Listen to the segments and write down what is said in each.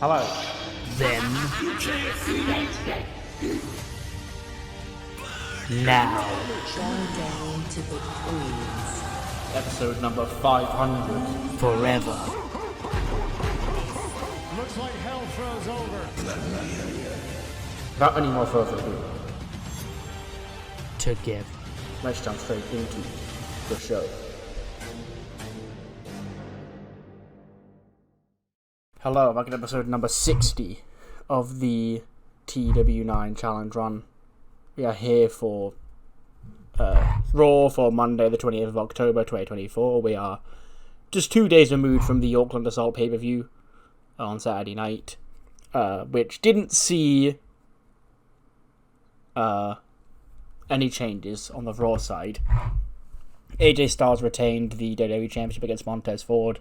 Hello. Then. Now. Countdown to the queens. Episode number 500. Forever. Looks like hell froze over. Without any more further ado, Together. let's jump straight into the show. Hello, welcome to episode number 60 of the TEW IX Challenge Run. We are here for Raw for Monday the 20th of October 2024. We are just 2 days removed from the Auckland Assault pay-per-view on Saturday night, which didn't see any changes on the Raw side. AJ Styles retained the WWE Championship against Montez Ford,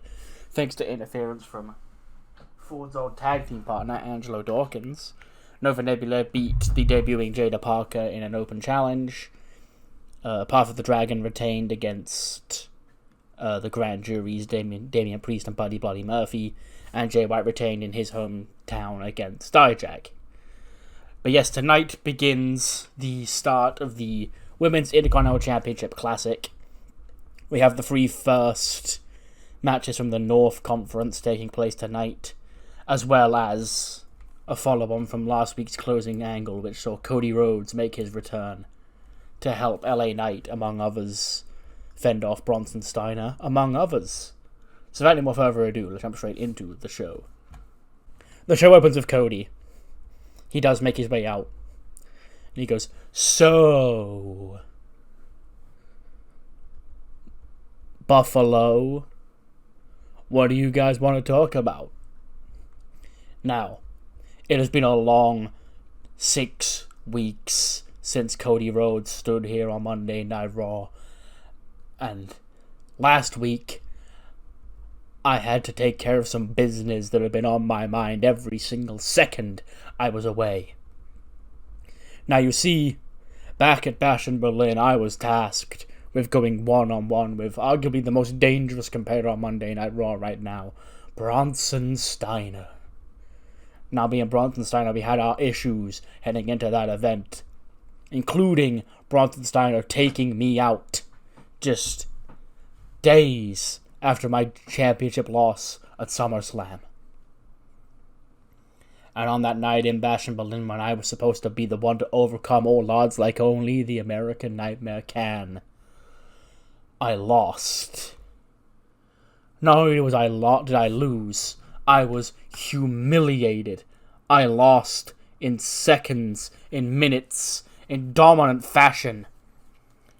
thanks to interference from Ford's old tag team partner, Angelo Dawkins. Nova Nebula beat the debuting Jada Parker in an open challenge. Path of the Dragon retained against the Grand Jury's Damian Priest and Buddy Bloody Murphy, and Jay White retained in his hometown against Dijak. But yes, tonight begins the start of the Women's Intercontinental Championship Classic. We have the three first matches from the North Conference taking place tonight, as well as a follow-on from last week's closing angle, which saw Cody Rhodes make his return to help LA Knight, among others, fend off Bronson Steiner, among others. So without any more further ado, let's jump straight into the show. The show opens with Cody. He does make his way out. And he goes, "So, Buffalo, what do you guys want to talk about?" Now, it has been a long 6 weeks since Cody Rhodes stood here on Monday Night Raw. And last week, I had to take care of some business that had been on my mind every single second I was away. Now you see, back at Bash in Berlin, I was tasked with going one-on-one with arguably the most dangerous competitor on Monday Night Raw right now, Bronson Steiner. Now, me and Bronson Steiner, we had our issues heading into that event, including Bronson Steiner taking me out just days after my championship loss at SummerSlam. And on that night in Bash in Berlin, when I was supposed to be the one to overcome all odds like only the American Nightmare can, I lost. Not only did I lose, I was humiliated. I lost in seconds, in minutes, in dominant fashion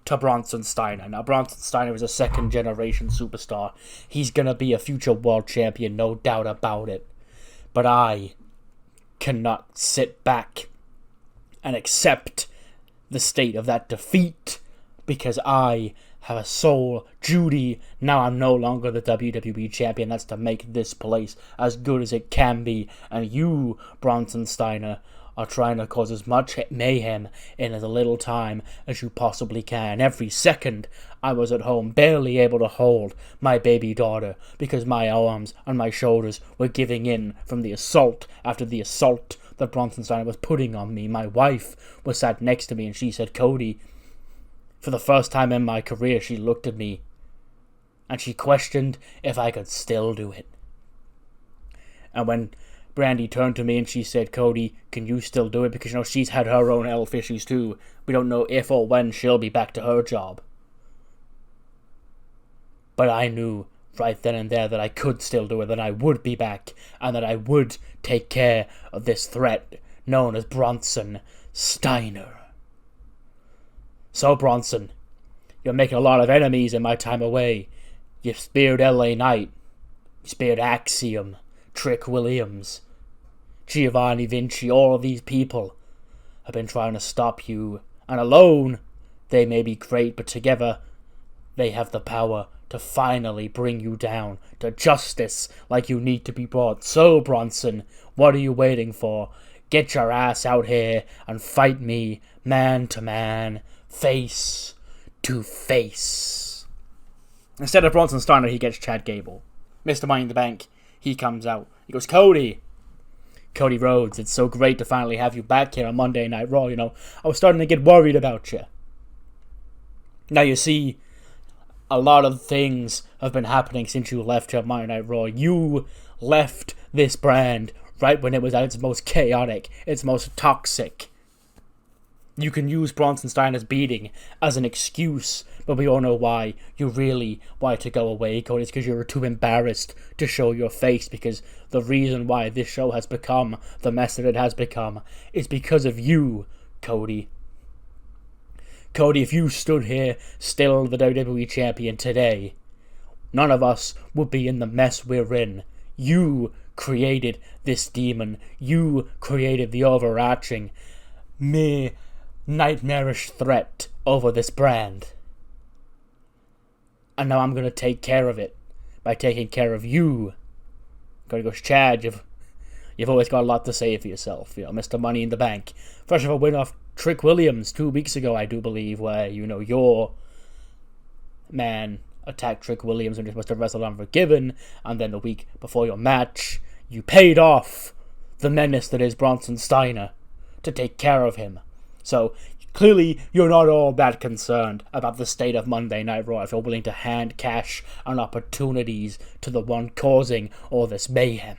to Bronson Steiner. Now, Bronson Steiner is a second-generation superstar. He's gonna be a future world champion, no doubt about it. But I cannot sit back and accept the state of that defeat, because I have a sole duty. Now I'm no longer the WWE champion. That's to make this place as good as it can be. And you, Bronson Steiner, are trying to cause as much mayhem in as little time as you possibly can. Every second I was at home, barely able to hold my baby daughter because my arms and my shoulders were giving in from the assault after the assault that Bronson Steiner was putting on me. My wife was sat next to me and she said, "Cody," for the first time in my career, she looked at me and she questioned if I could still do it. And when Brandy turned to me and she said, "Cody, can you still do it?" Because, she's had her own health issues too. We don't know if or when she'll be back to her job. But I knew right then and there that I could still do it, that I would be back, and that I would take care of this threat known as Bronson Steiner. So, Bronson, you're making a lot of enemies in my time away. You speared LA Knight. You speared Axiom, Trick Williams, Giovanni Vinci. All of these people have been trying to stop you. And alone, they may be great, but together, they have the power to finally bring you down to justice like you need to be brought. So, Bronson, what are you waiting for? Get your ass out here and fight me, man to man, face to face. Instead of Bronson Steiner, he gets Chad Gable. Mr. Money in the Bank, he comes out. He goes, "Cody, Cody Rhodes, it's so great to finally have you back here on Monday Night Raw. You know, I was starting to get worried about you. Now you see, a lot of things have been happening since you left here on Monday Night Raw. You left this brand right when it was at its most chaotic, its most toxic. You can use Bronson Steiner's beating as an excuse, but we all know why you really wanted to go away, Cody. It's because you were too embarrassed to show your face, because the reason why this show has become the mess that it has become is because of you, Cody. Cody, if you stood here still the WWE Champion today, none of us would be in the mess we're in. You created this demon. You created the overarching, mere nightmarish threat over this brand. And now I'm going to take care of it by taking care of you. Cody goes, Chad, you've always got a lot to say for yourself. You know, Mr. Money in the Bank. Fresh off a win off Trick Williams 2 weeks ago, I do believe, where, you know, your man attacked Trick Williams and was supposed to wrestle Unforgiven, and then the week before your match, you paid off the menace that is Bronson Steiner to take care of him. So, clearly, you're not all that concerned about the state of Monday Night Raw if you're willing to hand cash on opportunities to the one causing all this mayhem.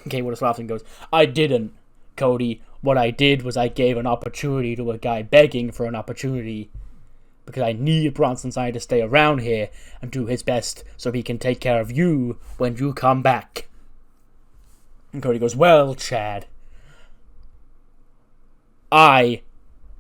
Okay, Willis laughs and goes, I didn't, Cody. What I did was I gave an opportunity to a guy begging for an opportunity because I need Bronson Steiner to stay around here and do his best so he can take care of you when you come back. And Cody goes, well, Chad, I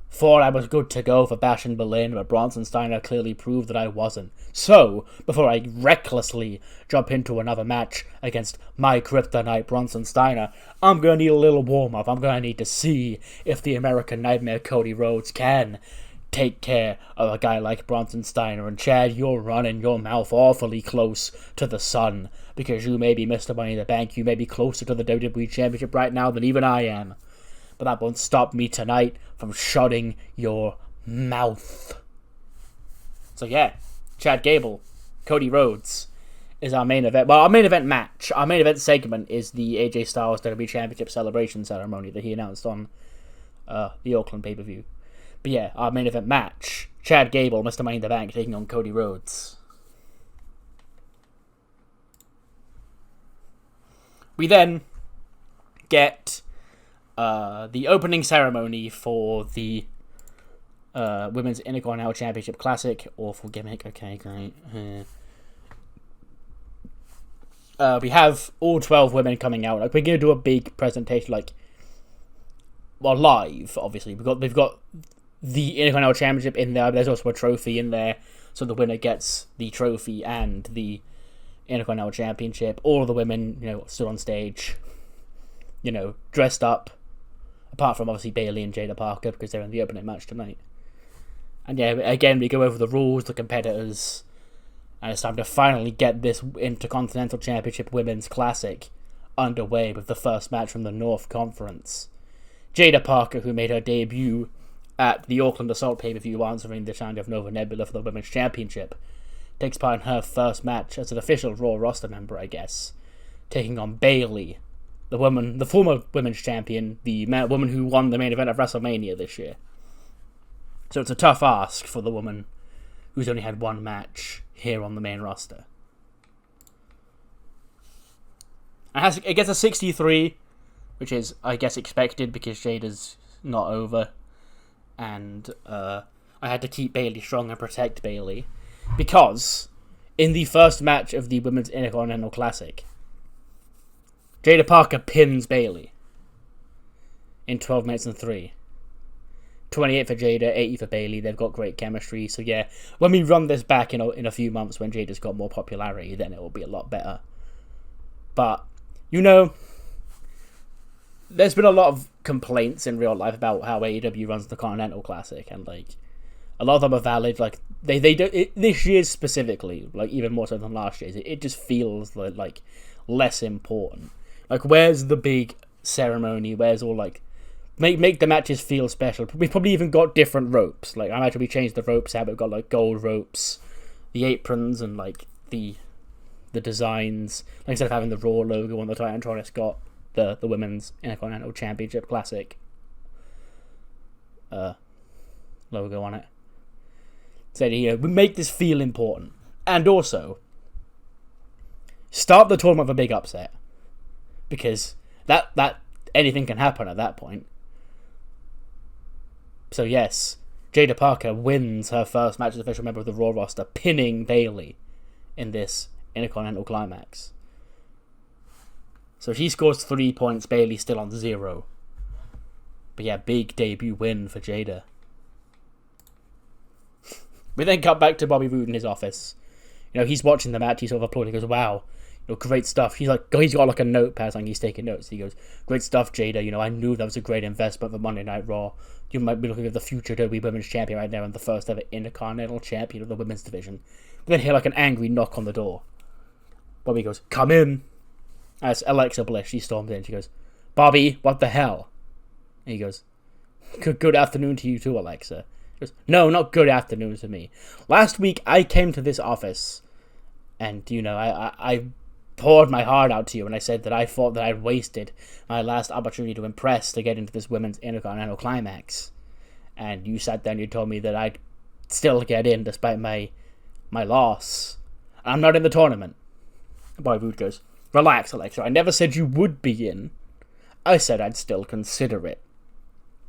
thought I was good to go for Bash in Berlin, but Bronson Steiner clearly proved that I wasn't. So, before I recklessly jump into another match against my kryptonite Bronson Steiner, I'm going to need a little warm-up. I'm going to need to see if the American Nightmare Cody Rhodes can take care of a guy like Bronson Steiner. And Chad, you're running your mouth awfully close to the sun, because you may be Mr. Money in the Bank. You may be closer to the WWE Championship right now than even I am. But that won't stop me tonight from shutting your mouth. So yeah, Chad Gable, Cody Rhodes is our main event. Well, our main event match, our main event segment is the AJ Styles WWE Championship celebration ceremony that he announced on the Auckland pay-per-view. But yeah, our main event match, Chad Gable, Mr. Money in the Bank, taking on Cody Rhodes. We then get the opening ceremony for the Women's Intercontinental Championship Classic. Awful gimmick. Okay, great. We have all 12 women coming out. Like, we're gonna do a big presentation, like, well, live. Obviously, we've got the Intercontinental Championship in there. There's also a trophy in there, so the winner gets the trophy and the Intercontinental Championship. All of the women, you know, stood on stage, you know, dressed up. Apart from, obviously, Bayley and Jada Parker, because they're in the opening match tonight. And yeah, again, we go over the rules, the competitors, and it's time to finally get this Intercontinental Championship Women's Classic underway with the first match from the North Conference. Jada Parker, who made her debut at the Auckland Assault pay-per-view answering the challenge of Nova Nebula for the Women's Championship, takes part in her first match as an official Raw roster member, I guess, taking on Bayley, the former women's champion, the woman who won the main event of WrestleMania this year. So it's a tough ask for the woman who's only had one match here on the main roster. It gets a 63, which is, I guess, expected because Jada's not over. And I had to keep Bayley strong and protect Bayley. Because in the first match of the Women's Intercontinental Classic, Jada Parker pins Bayley in 12 minutes and 3. 28 for Jada, 80 for Bayley. They've got great chemistry. So yeah, when we run this back in a few months when Jada's got more popularity, then it will be a lot better. But, you know, there's been a lot of complaints in real life about how AEW runs the Continental Classic, and like a lot of them are valid. Like they do this year specifically, like even more so than last year's. It just feels like less important. Like, where's the big ceremony? Where's all, like, make the matches feel special? We've probably even got different ropes. Like, I imagine we changed the ropes out. We've got, like, gold ropes, the aprons, and, like, the designs. Like, instead of having the Raw logo on the Titan Tron, it's got the Women's Intercontinental Championship Classic logo on it. Said, we make this feel important. And also, start the tournament with a big upset. Because that anything can happen at that point. So yes, Jada Parker wins her first match as official member of the Raw roster, pinning Bayley in this Intercontinental Climax. So she scores 3 points, Bayley's still on 0. But yeah, big debut win for Jada. We then cut back to Bobby Roode in his office. He's watching the match, he's sort of applauding, he goes, wow, great stuff. He's got like a notepad, and he's taking notes. He goes, great stuff, Jada. I knew that was a great investment for Monday Night Raw. You might be looking at the future WWE Women's Champion right now and the first ever Intercontinental Champion of the Women's Division. We then hear like an angry knock on the door. Bobby goes, come in. As Alexa Bliss, she storms in. She goes, Bobby, what the hell? And he goes, good afternoon to you too, Alexa. He goes, no, not good afternoon to me. Last week, I came to this office and, I poured my heart out to you and I said that I thought that I'd wasted my last opportunity to impress to get into this Women's Intercontinental Climax. And you sat there and you told me that I'd still get in despite my loss. I'm not in the tournament. Bobby Roode goes, relax, Alexa. I never said you would be in. I said I'd still consider it.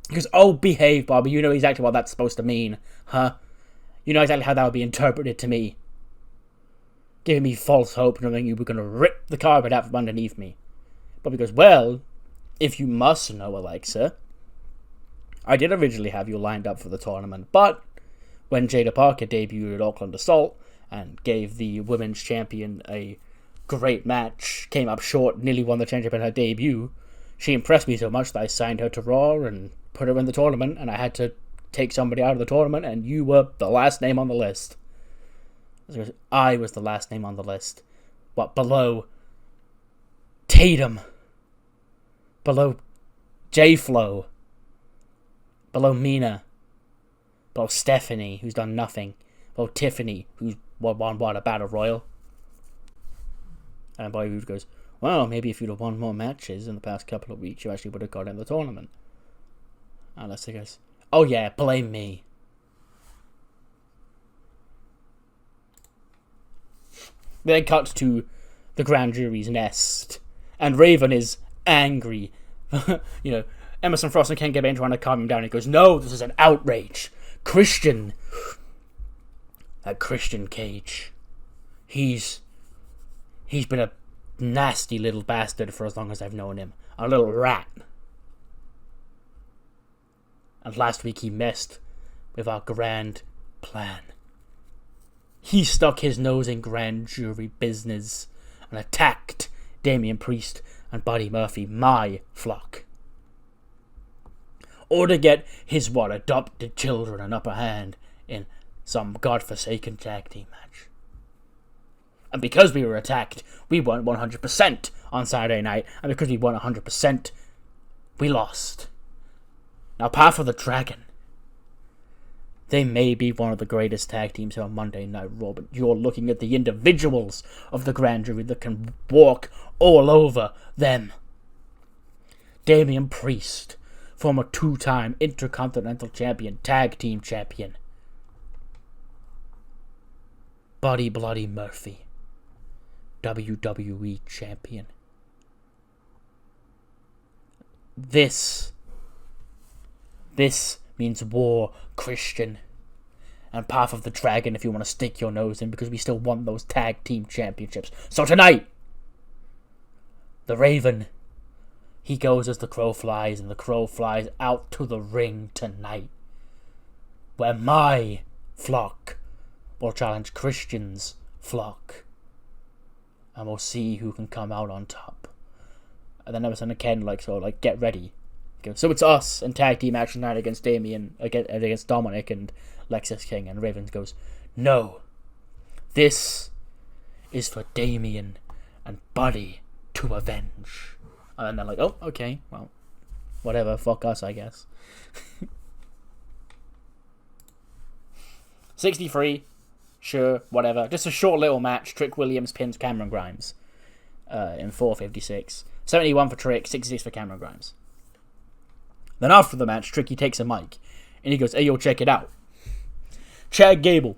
He goes, oh, behave, Bobby. You know exactly what that's supposed to mean, huh? You know exactly how that would be interpreted to me. Giving me false hope, knowing you were going to rip the carpet out from underneath me. Bobby goes, well, if you must know, Alexa, I did originally have you lined up for the tournament, but when Jada Parker debuted at Auckland Assault and gave the Women's Champion a great match, came up short, nearly won the championship in her debut, she impressed me so much that I signed her to Raw and put her in the tournament, and I had to take somebody out of the tournament, and you were the last name on the list. I was the last name on the list. What, below Tatum? Below J-Flo? Below Mina? Below Stephanie, who's done nothing? Below Tiffany, who's won a battle royal? And Bobby Roode goes, well, maybe if you'd have won more matches in the past couple of weeks, you actually would have got in the tournament. And Leslie goes, oh yeah, blame me. Then cut to the grand jury's nest, and Raven is angry. Emerson Frost and Ken Gabe trying to calm him down. He goes, no, this is an outrage. That Christian Cage, he's been a nasty little bastard for as long as I've known him. A little rat. And last week he messed with our grand plan. He stuck his nose in grand jury business and attacked Damian Priest and Buddy Murphy, my flock. Or to get his adopted children an upper hand in some godforsaken tag team match. And because we were attacked, we won 100% on Saturday night, and because we won 100%, we lost. Now, Path of the Dragon, they may be one of the greatest tag teams on Monday Night Raw, but you're looking at the individuals of the grand jury that can walk all over them. Damian Priest, former 2-time Intercontinental Champion, Tag Team Champion. Buddy Bloody Murphy, WWE Champion. This means war, Christian. And Path of the Dragon if you want to stick your nose in, because we still won those tag team championships. So tonight, the Raven, he goes as the crow flies, and the crow flies out to the ring tonight, where my flock will challenge Christian's flock. And we'll see who can come out on top. And then Emerson and Ken get ready. So it's us and tag team action night against against Dominic and Lexis King, and Raven goes, no, this is for Damian and Buddy to avenge. And they're like, oh, okay, well, whatever, fuck us, I guess. 63, sure, whatever. Just a short little match. Trick Williams pins Cameron Grimes in 4:56. 71 for Trick, 66 for Cameron Grimes. Then after the match, Tricky takes a mic, and he goes, hey, yo, check it out. Chad Gable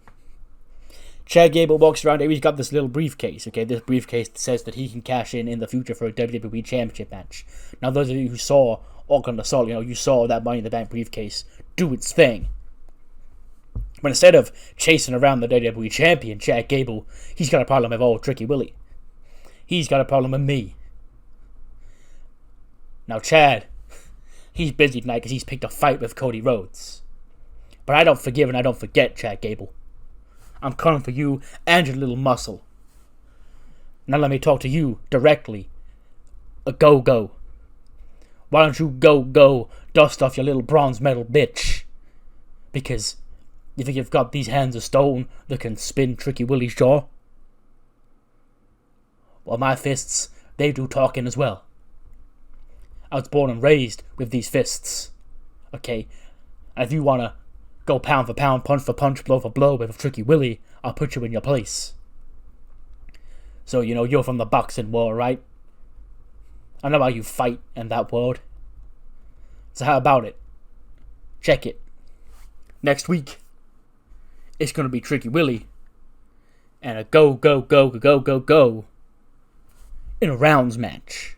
walks around here. He's got this little briefcase, okay? This briefcase says that he can cash in the future for a WWE Championship match. Now, those of you who saw Auckland Assault, you saw that Money in the Bank briefcase do its thing. But instead of chasing around the WWE Champion, Chad Gable, he's got a problem with old Tricky Willie. He's got a problem with me. Now, Chad, he's busy tonight because he's picked a fight with Cody Rhodes. But I don't forgive and I don't forget, Chad Gable. I'm coming for you and your little muscle. Now let me talk to you directly. A go-go. Why don't you go, dust off your little bronze medal bitch? Because you think you've got these hands of stone that can spin Tricky Willie's jaw? Well, my fists, they do talking as well. I was born and raised with these fists. Okay? And if you want to go pound for pound, punch for punch, blow for blow with Tricky Willie, I'll put you in your place. So, you're from the boxing world, right? I know how you fight in that world. So how about it? Check it. Next week, it's going to be Tricky Willie and a go in a rounds match.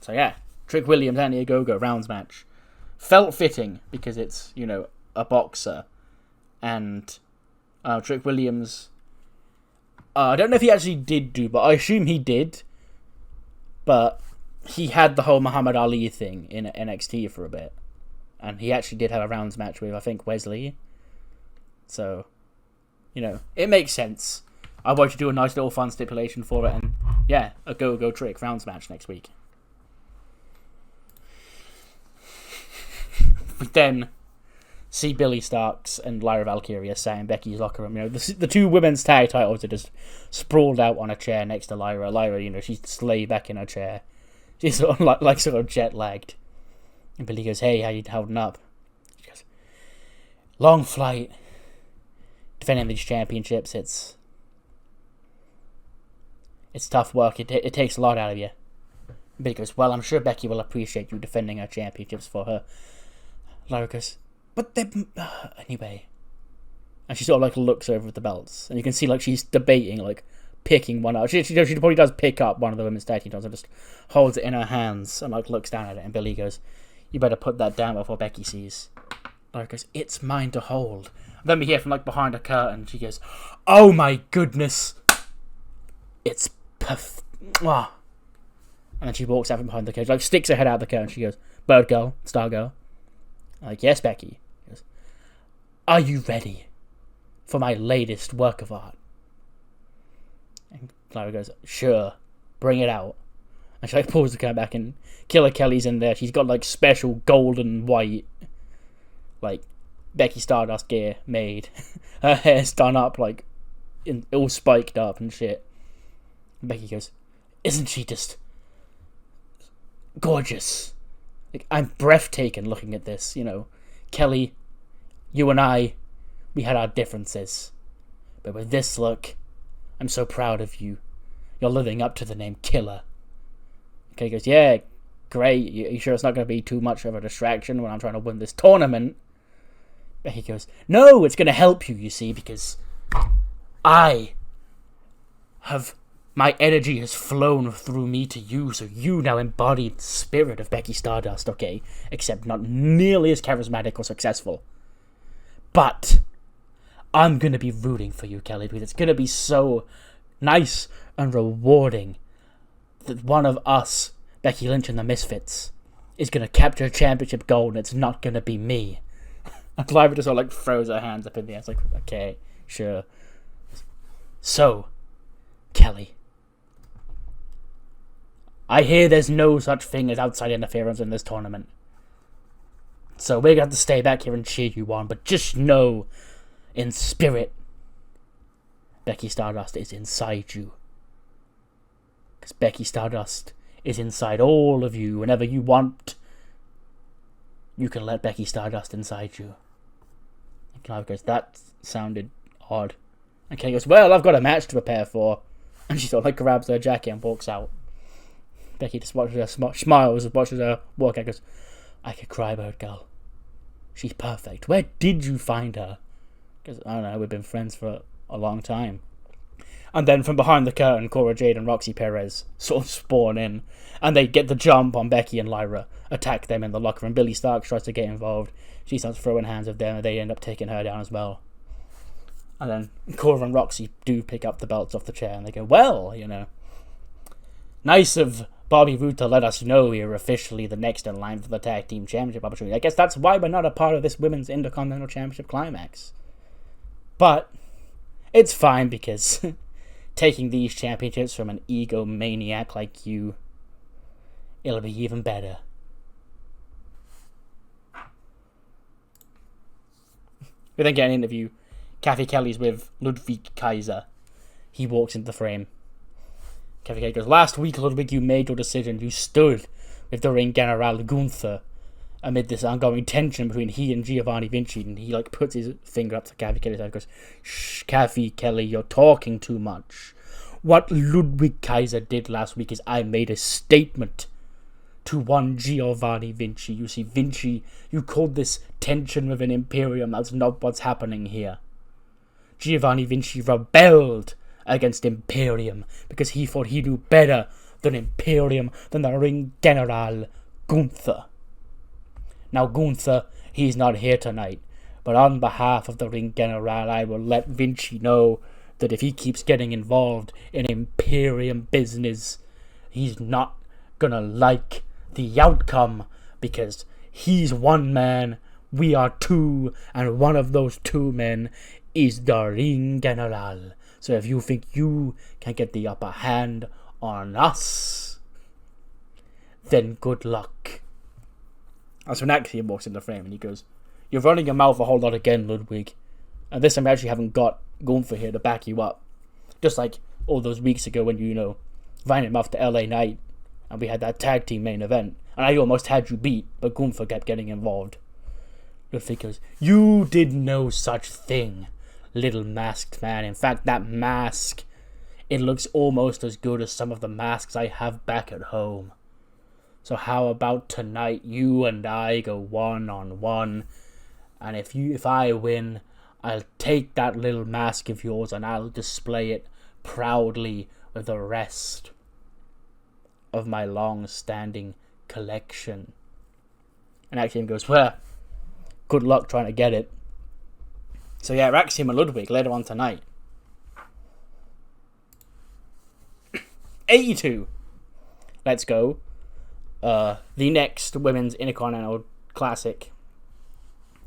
So yeah, Trick Williams and a go rounds match. Felt fitting because it's, a boxer. And Trick Williams, I don't know if he actually did but I assume he did. But he had the whole Muhammad Ali thing in NXT for a bit. And he actually did have a rounds match with, I think, Wes Lee. So, it makes sense. I want you to do a nice little fun stipulation for it. And yeah, a go Trick rounds match next week. We then see Billy Starks and Lyra Valkyria sat in Becky's locker room. The two women's tag titles are just sprawled out on a chair next to Lyra. Lyra, she's laid back in her chair. She's sort of like sort of jet lagged. And Billy goes, "Hey, how you holding up?" She goes, "Long flight. Defending these championships, it's tough work. It takes a lot out of you." And Billy goes, "Well, I'm sure Becky will appreciate you defending her championships for her." Lyra goes, "But they anyway." And she sort of looks over at the belts, and you can see she's debating, picking one up. She probably does pick up one of the women's tag team titles and just holds it in her hands and looks down at it. And Billy goes, "You better put that down before Becky sees." Lyra goes, "It's mine to hold." And then we hear from behind a curtain. She goes, "Oh my goodness, it's perfect." And then she walks out from behind the curtain, sticks her head out the curtain. She goes, "Bird girl, star girl." I'm like, "Yes, Becky." She goes, "Are you ready for my latest work of art?" And Lyra goes, "Sure, bring it out." And she pulls the curtain back, and Killer Kelly's in there. She's got special gold and white, Becky Stardust gear made. Her hair's done up all spiked up and shit. And Becky goes, "Isn't she just gorgeous? I'm breathtaking looking at this, Kelly, you and I, we had our differences. But with this look, I'm so proud of you. You're living up to the name Killer." Okay, he goes, "Yeah, great. You sure it's not going to be too much of a distraction when I'm trying to win this tournament?" Becky goes, "No, it's going to help you, you see, because my energy has flown through me to you, so you now embody the spirit of Becky Stardust, okay? Except not nearly as charismatic or successful. But I'm going to be rooting for you, Kelly, because it's going to be so nice and rewarding that one of us, Becky Lynch and the Misfits, is going to capture championship gold, and it's not going to be me." And Lyra just throws her hands up in the air. It's okay, sure. "So, Kelly, I hear there's no such thing as outside interference in this tournament. So we're going to have to stay back here and cheer you on, but just know, in spirit, Becky Stardust is inside you. Because Becky Stardust is inside all of you. Whenever you want, you can let Becky Stardust inside you." And Clive goes, "That sounded odd." And Kelly goes, "Well, I've got a match to prepare for." And she grabs her jacket and walks out. Becky just watches her, smiles and watches her walk out, goes, I could cry about girl. She's perfect. Where did you find her? Because, I don't know, we've been friends for a long time. And then from behind the curtain, Cora Jade and Roxy Perez sort of spawn in. And they get the jump on Becky and Lyra, attack them in the locker room. Billy Starks tries to get involved. She starts throwing hands at them, and they end up taking her down as well. And then Cora and Roxy do pick up the belts off the chair, and they go, well, you know, nice of Bobby Roode to let us know we are officially the next in line for the tag team championship opportunity. I guess that's why we're not a part of this women's Intercontinental Championship climax. But it's fine, because taking these championships from an egomaniac like you, it'll be even better. We then get an interview. Kathy Kelly's with Ludwig Kaiser. He walks into the frame. Kathy Kelly goes, last week, Ludwig, you made your decision. You stood with the ring general Gunther amid this ongoing tension between he and Giovanni Vinci. And he puts his finger up to Kathy Kelly's head and goes, shh, Kathy Kelly, you're talking too much. What Ludwig Kaiser did last week is I made a statement to one Giovanni Vinci. You see, Vinci, you called this tension with an Imperium. That's not what's happening here. Giovanni Vinci rebelled against Imperium because he thought he knew better than Imperium, than the ring general Gunther. Now Gunther, he's not here tonight, but on behalf of the ring general, I will let Vinci know that if he keeps getting involved in Imperium business, he's not gonna like the outcome, because he's one man, we are two, and one of those two men is the ring general. So if you think you can get the upper hand on us, then good luck. That's when Axiom walks in the frame and he goes, you're running your mouth a whole lot again, Ludwig. And this time I actually haven't got Gunther here to back you up. Just like all those weeks ago when you ran him off to LA Knight and we had that tag team main event. And I almost had you beat, but Gunther kept getting involved. Ludwig goes, you did no such thing, little masked man. In fact, that mask, it looks almost as good as some of the masks I have back at home. So how about tonight you and I go one-on-one, and if I win, I'll take that little mask of yours and I'll display it proudly with the rest of my long-standing collection. And Axiom goes, well, good luck trying to get it. So yeah, Axiom and Ludwig later on tonight. 82. Let's go. The next Women's Intercontinental Classic.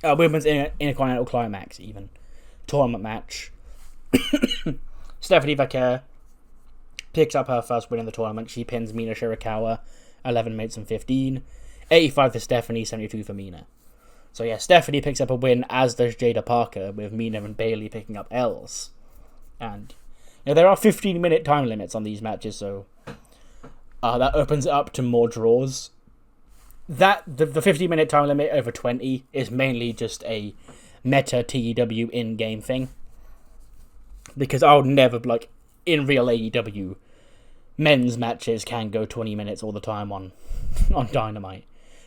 Women's Intercontinental Climax, even. Tournament match. Stephanie Vaquer picks up her first win in the tournament. She pins Mina Shirakawa 11 minutes and 15. 85 for Stephanie, 72 for Mina. So yeah, Stephanie picks up a win, as does Jada Parker, with Mina and Bayley picking up L's. And there are 15-minute time limits on these matches, so that opens it up to more draws. The 15-minute time limit over 20 is mainly just a meta TEW in-game thing. Because I would never, in real AEW, men's matches can go 20 minutes all the time on Dynamite.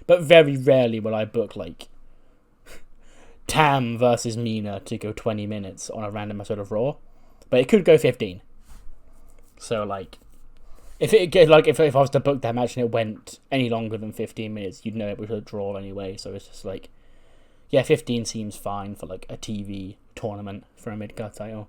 But very rarely will I book, Tam versus Mina to go 20 minutes on a random episode of Raw. But it could go 15. So, if I was to book that match and it went any longer than 15 minutes, you'd know it was a draw anyway. So it's just 15 seems fine for a TV tournament for a mid-card title.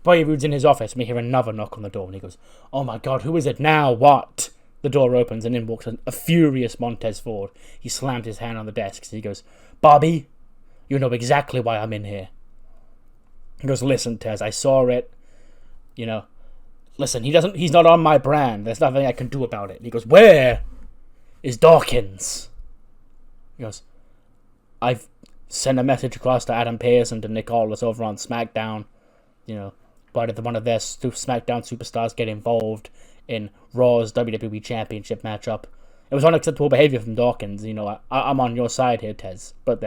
Bobby Roode's in his office and we hear another knock on the door and he goes, oh my god, who is it now? What? The door opens and in walks a furious Montez Ford. He slams his hand on the desk and he goes, Bobby, you know exactly why I'm in here. He goes, listen, Tez, I saw it. Listen, he's not on my brand. There's nothing I can do about it. He goes, where is Dawkins? He goes, I've sent a message across to Adam Pearce and to Nick Aldis over on SmackDown. Why did one of their SmackDown superstars get involved in Raw's WWE Championship matchup? It was unacceptable behavior from Dawkins. I'm on your side here, Tez. But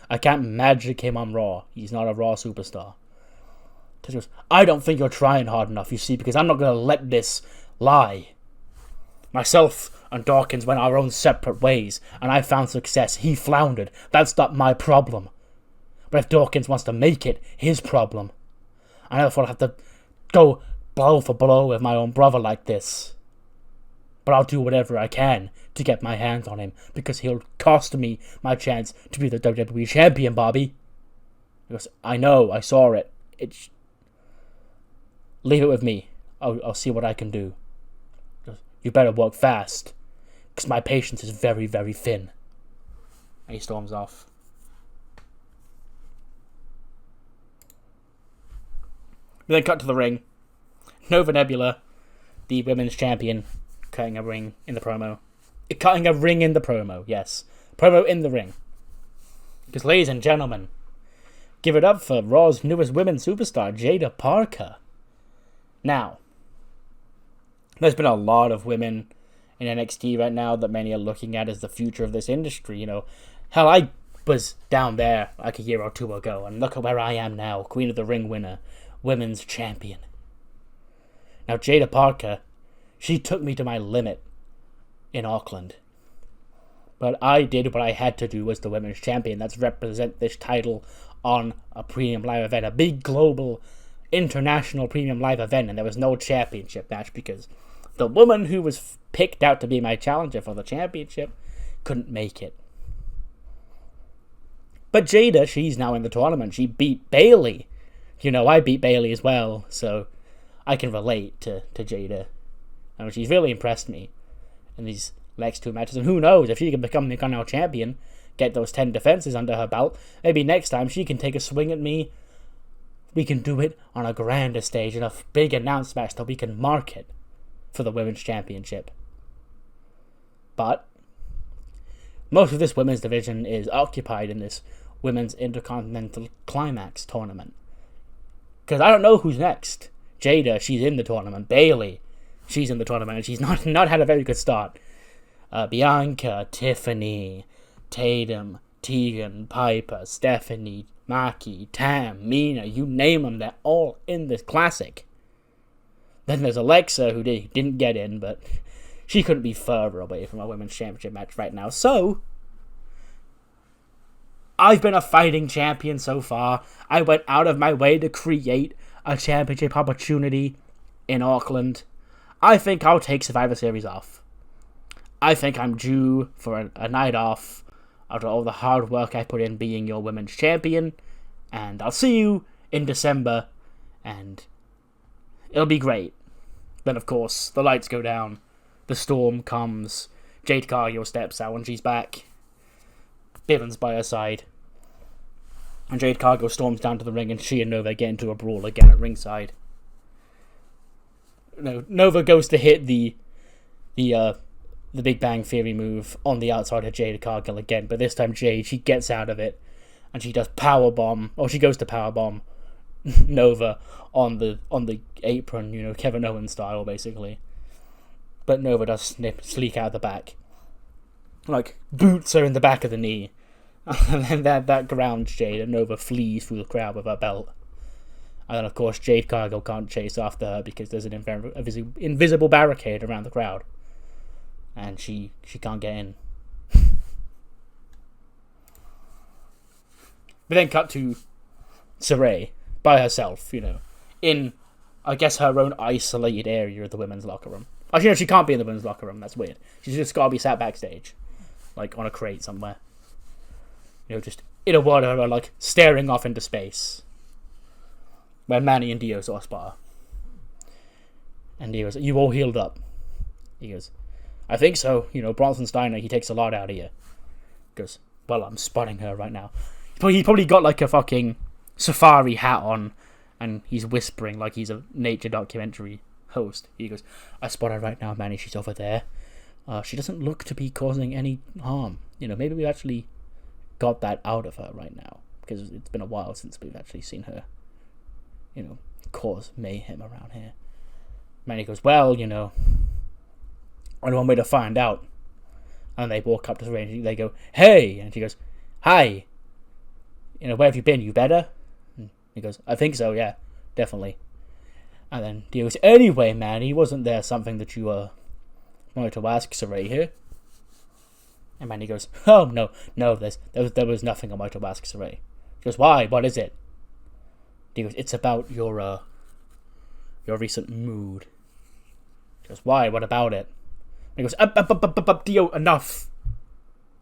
I can't magic him on Raw. He's not a Raw superstar. He goes, I don't think you're trying hard enough, you see, because I'm not going to let this lie. Myself and Dawkins went our own separate ways, and I found success. He floundered. That's not my problem. But if Dawkins wants to make it his problem, I never thought I'd have to go blow for blow with my own brother like this. But I'll do whatever I can to get my hands on him, because he'll cost me my chance to be the WWE Champion, Bobby. He goes, I know, I saw it. Leave it with me. I'll see what I can do. He goes, you better work fast, because my patience is very, very thin. And he storms off. We then cut to the ring. Nova Nebula, the women's champion, cutting a ring in the promo. Cutting a ring in the promo, yes. Promo in the ring. Because, ladies and gentlemen, give it up for Raw's newest women's superstar, Jada Parker. Now, there's been a lot of women in NXT right now that many are looking at as the future of this industry, you know. Hell, I was down there like a year or two ago, and look at where I am now, Queen of the Ring winner, women's champion. Now, Jada Parker, she took me to my limit in Auckland. But I did what I had to do as the women's champion. That's represent this title on a premium live event, a big global, international premium live event, and there was no championship match because the woman who was picked out to be my challenger for the championship couldn't make it. But Jada, she's now in the tournament. She beat Bayley. You know, I beat Bayley as well, so I can relate to Jada. I mean, she's really impressed me in these next two matches, and who knows, if she can become the Gunn champion, get those 10 defenses under her belt, maybe next time she can take a swing at me. We can do it on a grander stage, in a big announce match that we can market for the women's championship. But most of this women's division is occupied in this women's Intercontinental Climax tournament. Because I don't know who's next. Jada, she's in the tournament. Bayley, she's in the tournament, and she's not had a very good start. Bianca, Tiffany, Tatum, Tegan, Piper, Stephanie, Maki, Tam, Mina, you name them, they're all in this classic. Then there's Alexa, who didn't get in, but she couldn't be further away from a women's championship match right now. So, I've been a fighting champion so far. I went out of my way to create a championship opportunity in Auckland. I think I'll take Survivor Series off. I think I'm due for a night off after all the hard work I put in being your women's champion. And I'll see you in December, and it'll be great. Then, of course, the lights go down, the storm comes, Jade Cargill steps out when she's back, Bivens by her side, and Jade Cargill storms down to the ring, and she and Nova get into a brawl again at ringside. Nova goes to hit the Big Bang Theory move on the outside of Jade Cargill again, but this time Jade, she gets out of it, and she does she goes to powerbomb Nova on the apron, you know, Kevin Owens style, basically. But Nova does sleek out the back. Like, boots her in the back of the knee. And then that grounds Jade, and Nova flees through the crowd with her belt. And then, of course, Jade Cargill can't chase after her because there's an invisible barricade around the crowd. And she can't get in. We then cut to Shirai by herself, you know, in, I guess, her own isolated area of the women's locker room. Actually, no, she can't be in the women's locker room. That's weird. She's just got to be sat backstage, like on a crate somewhere. You know, just in a water, like staring off into space, where Manny and Dio saw a spar. And Dio goes, "You all healed up?" He goes, "I think so. You know, Bronson Steiner, he takes a lot out of you." He goes, "Well, I'm spotting her right now." He probably got like a fucking safari hat on, and he's whispering like he's a nature documentary host. He goes, "I spot her right now, Manny. She's over there. She doesn't look to be causing any harm. You know, maybe we actually got that out of her right now, because it's been a while since we've actually seen her, you know, cause mayhem around here." Manny goes, "Well, you know, only one way to find out." And they walk up to the ring, and they go, "Hey," and she goes, "Hi. You know, where have you been? You better?" And he goes, "I think so, yeah. definitely. And then Dio goes, anyway, Manny, wasn't there something that you wanted to ask Shirai here? And Manny goes, oh, no, there was nothing I wanted to ask Shirai. He goes, why? What is it? Dio goes, it's about your recent mood. He goes, why? What about it? And he goes, Dio, enough.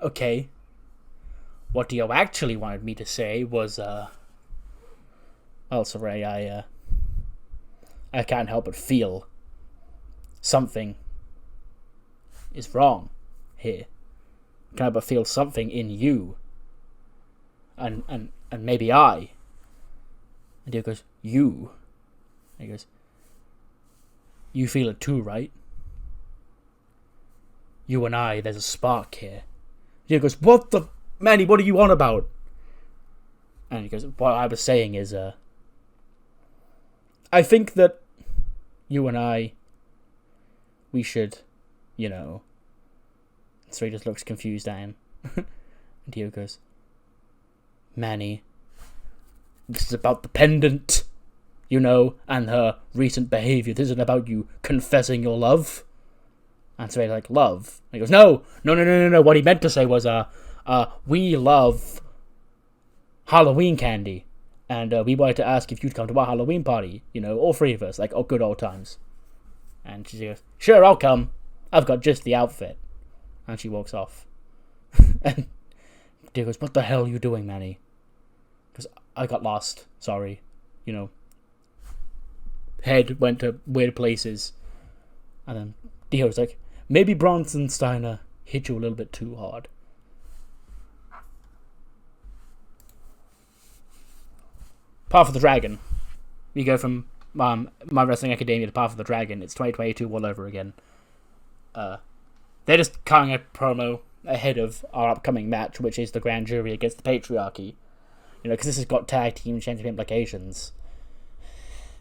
Okay. What Dio actually wanted me to say was, well, Shirai, I can't help but feel something is wrong here. I can't help but feel something in you. And maybe I. And Dio goes, you? And he goes, you feel it too, right? You and I, there's a spark here. Dio goes, what the... Manny, what are you on about? And he goes, what I was saying is, I think that you and I, we should, So he just looks confused at him. And Dio goes, Manny, this is about the pendant, and her recent behavior. This isn't about you confessing your love. And so he's like, love? And he goes, no. What he meant to say was, we love Halloween candy. And we wanted to ask if you'd come to our Halloween party. All three of us, like, good old times. And she goes, sure, I'll come. I've got just the outfit. And she walks off. And Dio goes, what the hell are you doing, Manny? Because I got lost. Sorry. Head went to weird places. And then Dio's like, maybe Bronson Steiner hit you a little bit too hard. Path of the Dragon. We go from My Wrestling Academia to Path of the Dragon. It's 2022 all over again. They're just cutting a promo ahead of our upcoming match, which is the Grand Jury against the Patriarchy. Because this has got tag team championship implications.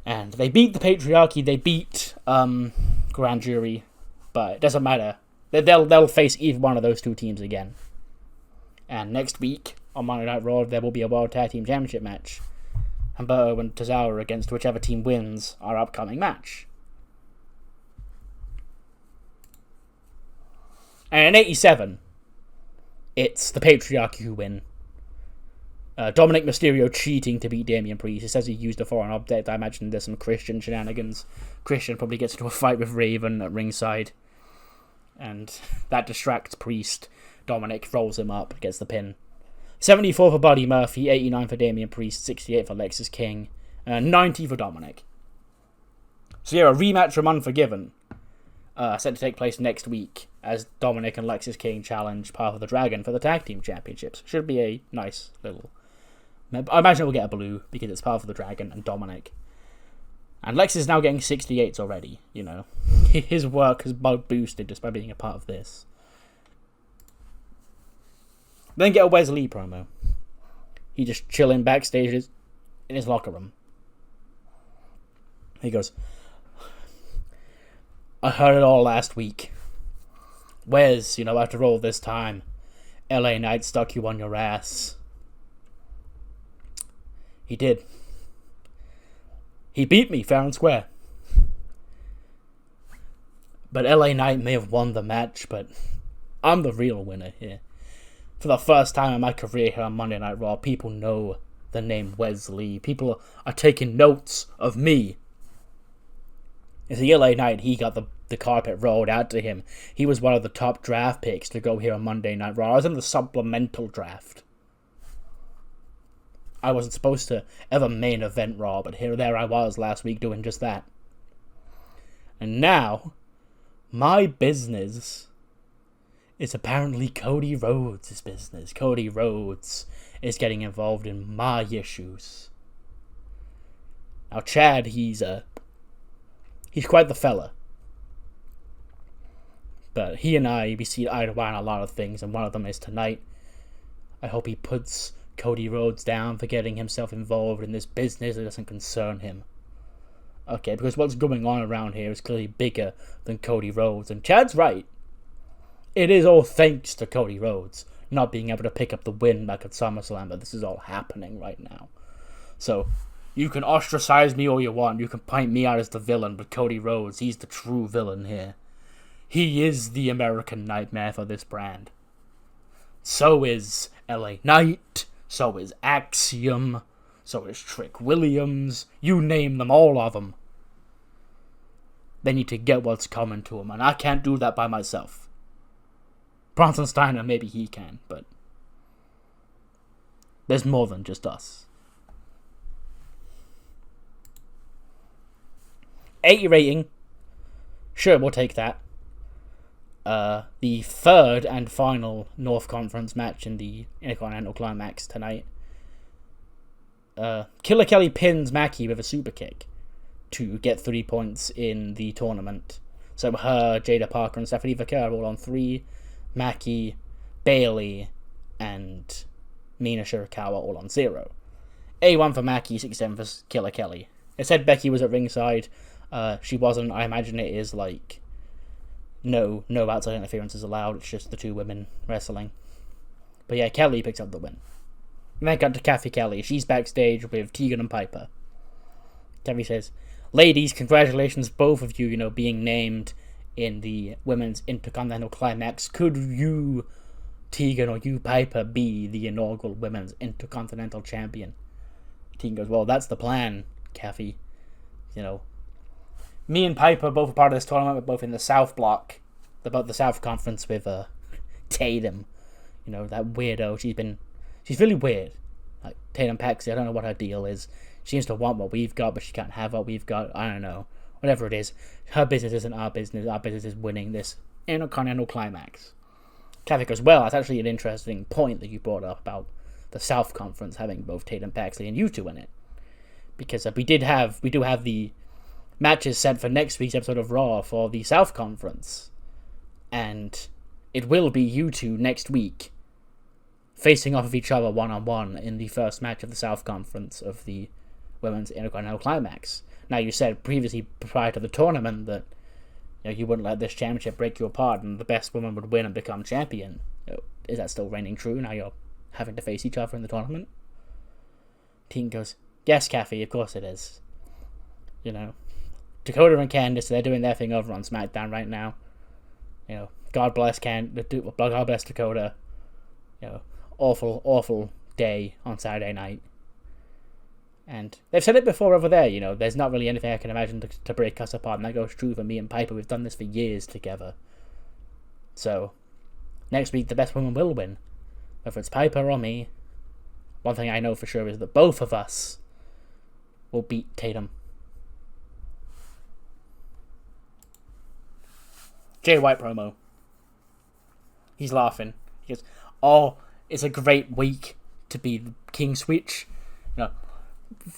And they beat the Patriarchy, they beat Grand Jury, but it doesn't matter. They'll face either one of those two teams again. And next week, on Monday Night Raw, there will be a World Tag Team Championship match. Humberto and Tozawa against whichever team wins our upcoming match. And in 87, it's the Patriarchy who win. Dominic Mysterio cheating to beat Damian Priest. He says he used a foreign object. I imagine there's some Christian shenanigans. Christian probably gets into a fight with Raven at ringside. And that distracts Priest. Dominic rolls him up, gets the pin. 74 for Buddy Murphy, 89 for Damian Priest, 68 for Lexis King, and 90 for Dominic. So yeah, a rematch from Unforgiven, set to take place next week as Dominic and Lexis King challenge Path of the Dragon for the Tag Team Championships. Should be a nice little... I imagine we'll get a blue because it's Path of the Dragon and Dominic. And Lex is now getting 68s already, His work has boosted just by being a part of this. Then get a Wes Lee promo. He just chilling backstage in his locker room. He goes, I heard it all last week. Wes, after all this time, LA Knight stuck you on your ass. He did. He beat me fair and square. But LA Knight may have won the match, but I'm the real winner here. For the first time in my career here on Monday Night Raw, people know the name Wes Lee. People are taking notes of me. As the LA Knight, he got the carpet rolled out to him. He was one of the top draft picks to go here on Monday Night Raw. I was in the supplemental draft. I wasn't supposed to ever main event Raw, but there I was last week doing just that. And now, my business is apparently Cody Rhodes' business. Cody Rhodes is getting involved in my issues. Now, Chad, he's quite the fella. But he and we see eye to eye on a lot of things, and one of them is tonight. I hope he puts Cody Rhodes down for getting himself involved in this business that doesn't concern him. Okay, because what's going on around here is clearly bigger than Cody Rhodes, and Chad's right. It is all thanks to Cody Rhodes not being able to pick up the win back at SummerSlam, but this is all happening right now. So, You can ostracize me all you want. You can paint me out as the villain, but Cody Rhodes, he's the true villain here. He is the American nightmare for this brand. So is LA Knight. So is Axiom. So is Trick Williams. You name them, all of them. They need to get what's coming to them, and I can't do that by myself. Bronson Steiner, maybe he can, but there's more than just us. 80 rating. Sure, we'll take that. The third and final North Conference match in the Intercontinental Climax tonight. Killer Kelly pins Mackie with a super kick to get 3 points in the tournament. So her, Jada Parker, and Stephanie Vaquer are all on 3. Mackie, Bailey, and Mina Shirakawa all on 0. A1 for Mackie, 67 for Killer Kelly. It said Becky was at ringside. She wasn't. I imagine it is like no outside interference is allowed. It's just the two women wrestling. But yeah, Kelly picks up the win. And then got to Kathy Kelly. She's backstage with Tegan and Piper. Kathy says, "Ladies, congratulations, both of you, being named in the Women's Intercontinental Climax. Could you, Tegan, or you, Piper, be the inaugural Women's Intercontinental Champion?" Tegan goes, "Well, that's the plan, Kathy. Me and Piper both are part of this tournament. We're both in the South Block, the South Conference with Tatum. That weirdo. She's really weird. Like Tatum Paxi, I don't know what her deal is. She seems to want what we've got, but she can't have what we've got. I don't know. Whatever it is, her business isn't our business. Our business is winning this Intercontinental Climax." Kathy goes, "Well, that's actually an interesting point that you brought up about the South Conference having both Tatum Paxley and you two in it, because we do have the matches set for next week's episode of Raw for the South Conference, and it will be you two next week facing off of each other one-on-one in the first match of the South Conference of the Women's Intercontinental Climax. Now, you said previously, prior to the tournament, that you wouldn't let this championship break you apart and the best woman would win and become champion. Is that still reigning true now you're having to face each other in the tournament?" Tegan goes, "Yes, Kathy, of course it is. Dakota and Candice, they're doing their thing over on SmackDown right now. God bless God bless Dakota. Awful day on Saturday night. And they've said it before over there, there's not really anything I can imagine to break us apart, and that goes true for me and Piper. We've done this for years together. So, next week, the best woman will win. Whether it's Piper or me, one thing I know for sure is that both of us will beat Tatum." Jay White promo. He's laughing. He goes, "Oh, it's a great week to be the King Switch.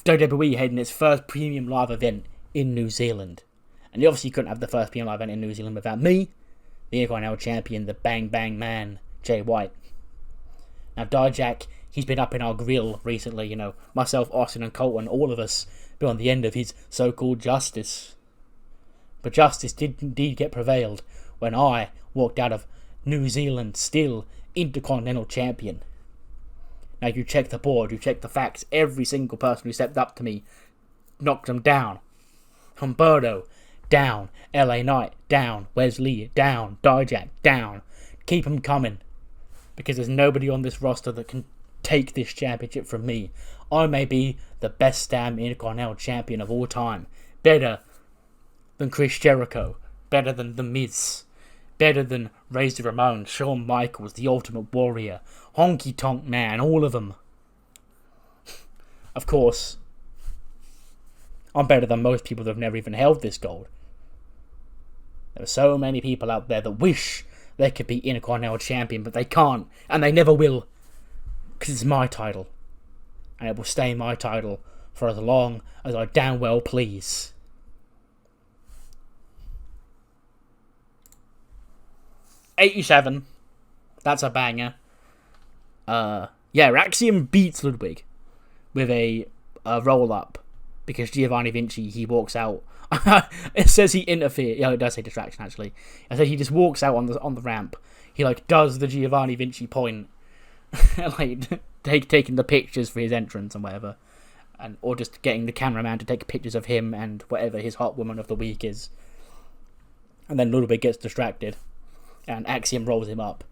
WWE heading its first premium live event in New Zealand. And you obviously couldn't have the first premium live event in New Zealand without me, the Intercontinental Champion, the Bang Bang Man, Jay White. Now, Dijak, he's been up in our grill recently, myself, Austin, and Colton, all of us, been on the end of his so-called justice. But justice did indeed get prevailed when I walked out of New Zealand still Intercontinental Champion. Now you check the board, you check the facts, every single person who stepped up to me knocked them down. Humberto, down. LA Knight, down. Wes Lee, down. Dijak, down. Keep them coming. Because there's nobody on this roster that can take this championship from me. I may be the best damn Intercontinental Champion of all time. Better than Chris Jericho. Better than The Miz. Better than Razor Ramon, Shawn Michaels, The Ultimate Warrior, Honky Tonk Man, all of them. Of course, I'm better than most people that have never even held this gold. There are so many people out there that wish they could be Intercontinental Champion, but they can't, and they never will, because it's my title, and it will stay my title for as long as I damn well please. '87. That's a banger. Axiom beats Ludwig with a roll-up because Giovanni Vinci, he walks out. It says he interfered. Yeah, it does say distraction, actually. It says he just walks out on the ramp. He, does the Giovanni Vinci point. Taking the pictures for his entrance and whatever. or just getting the cameraman to take pictures of him and whatever his hot woman of the week is. And then Ludwig gets distracted, and Axiom rolls him up.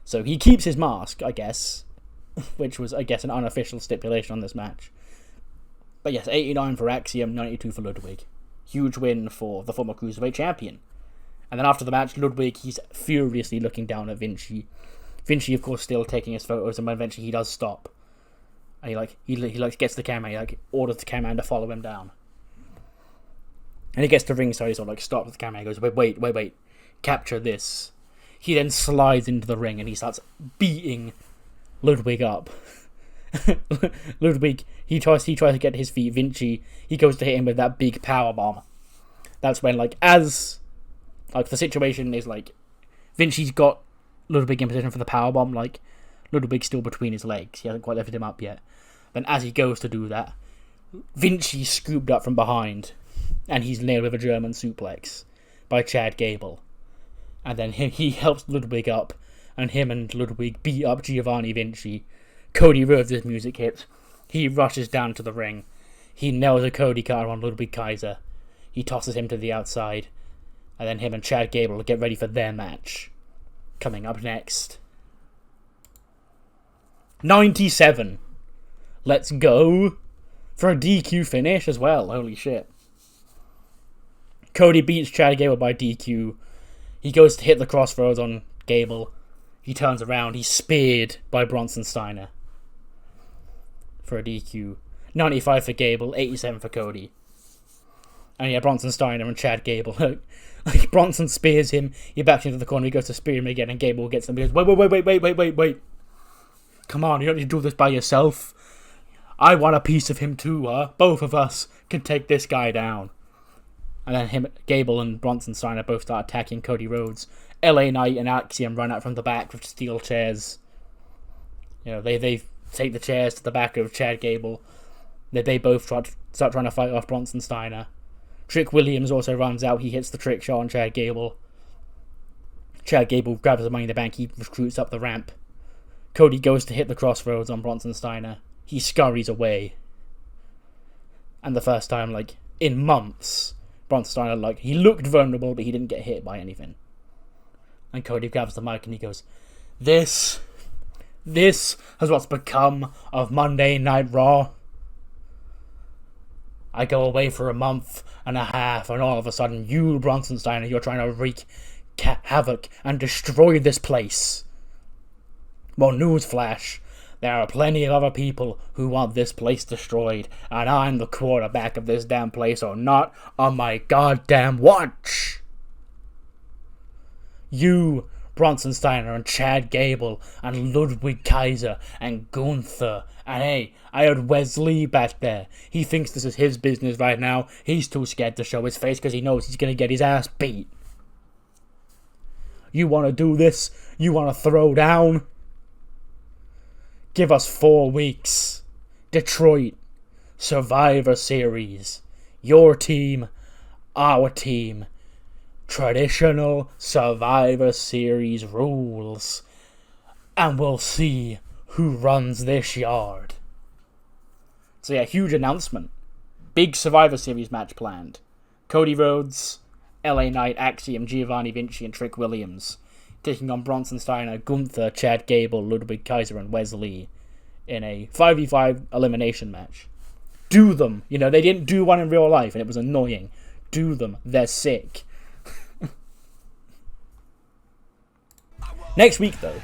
So he keeps his mask, I guess, which was, I guess, an unofficial stipulation on this match. But yes, 89 for Axiom, 92 for Ludwig. Huge win for the former Cruiserweight Champion. And then after the match, Ludwig, he's furiously looking down at Vinci. Vinci, of course, still taking his photos, and when eventually he does stop, and he gets the camera, he orders the cameraman to follow him down. And he gets to ringside, so stops the camera, and goes, wait, capture this. He then slides into the ring, and he starts beating Ludwig up. Ludwig, he tries to get to his feet. Vinci, he goes to hit him with that big power bomb. That's when, the situation is, Vinci's got Ludwig in position for the power bomb, Ludwig's still between his legs. He hasn't quite lifted him up yet. Then as he goes to do that, Vinci's scooped up from behind, and he's nailed with a German suplex by Chad Gable. And then he helps Ludwig up, and him and Ludwig beat up Giovanni Vinci. Cody Rhodes' music hits. He rushes down to the ring. He nails a Cody cutter on Ludwig Kaiser. He tosses him to the outside. And then him and Chad Gable get ready for their match. Coming up next. 97. Let's go for a DQ finish as well. Holy shit. Cody beats Chad Gable by DQ. He goes to hit the crossroads on Gable. He turns around. He's speared by Bronson Steiner for a DQ. 95 for Gable, 87 for Cody. And yeah, Bronson Steiner and Chad Gable. Bronson spears him. He backs into the corner. He goes to spear him again, and Gable gets him. He goes, wait. Come on, you don't need to do this by yourself. I want a piece of him too, Both of us can take this guy down. And then Gable and Bronson Steiner both start attacking Cody Rhodes. LA Knight and Axiom run out from the back with steel chairs. They take the chairs to the back of Chad Gable. They both start trying to fight off Bronson Steiner. Trick Williams also runs out. He hits the trick shot on Chad Gable. Chad Gable grabs the Money in the Bank. He recruits up the ramp. Cody goes to hit the crossroads on Bronson Steiner. He scurries away. And the first time, in months, Bronson Steiner, he looked vulnerable, but he didn't get hit by anything. And Cody grabs the mic and he goes, This is what's become of Monday Night Raw. I go away for a month and a half, and all of a sudden, you, Bronson Steiner, you're trying to wreak havoc and destroy this place. Well, newsflash, there are plenty of other people who want this place destroyed, and I'm the quarterback of this damn place, so not on my goddamn watch. You, Bronson Steiner, and Chad Gable, and Ludwig Kaiser, and Gunther, and hey, I heard Wes Lee back there. He thinks this is his business right now. He's too scared to show his face because he knows he's going to get his ass beat. You want to do this? You want to throw down? Give us 4 weeks. Detroit. Survivor Series. Your team. Our team. Traditional Survivor Series rules. And we'll see who runs this yard. So yeah, huge announcement. Big Survivor Series match planned. Cody Rhodes, LA Knight, Axiom, Giovanni Vinci, and Trick Williams taking on Bronson Steiner, Gunther, Chad Gable, Ludwig Kaiser, and Wes Lee in a 5v5 elimination match. Do them. They didn't do one in real life, and it was annoying. Do them. They're sick. Next week, though,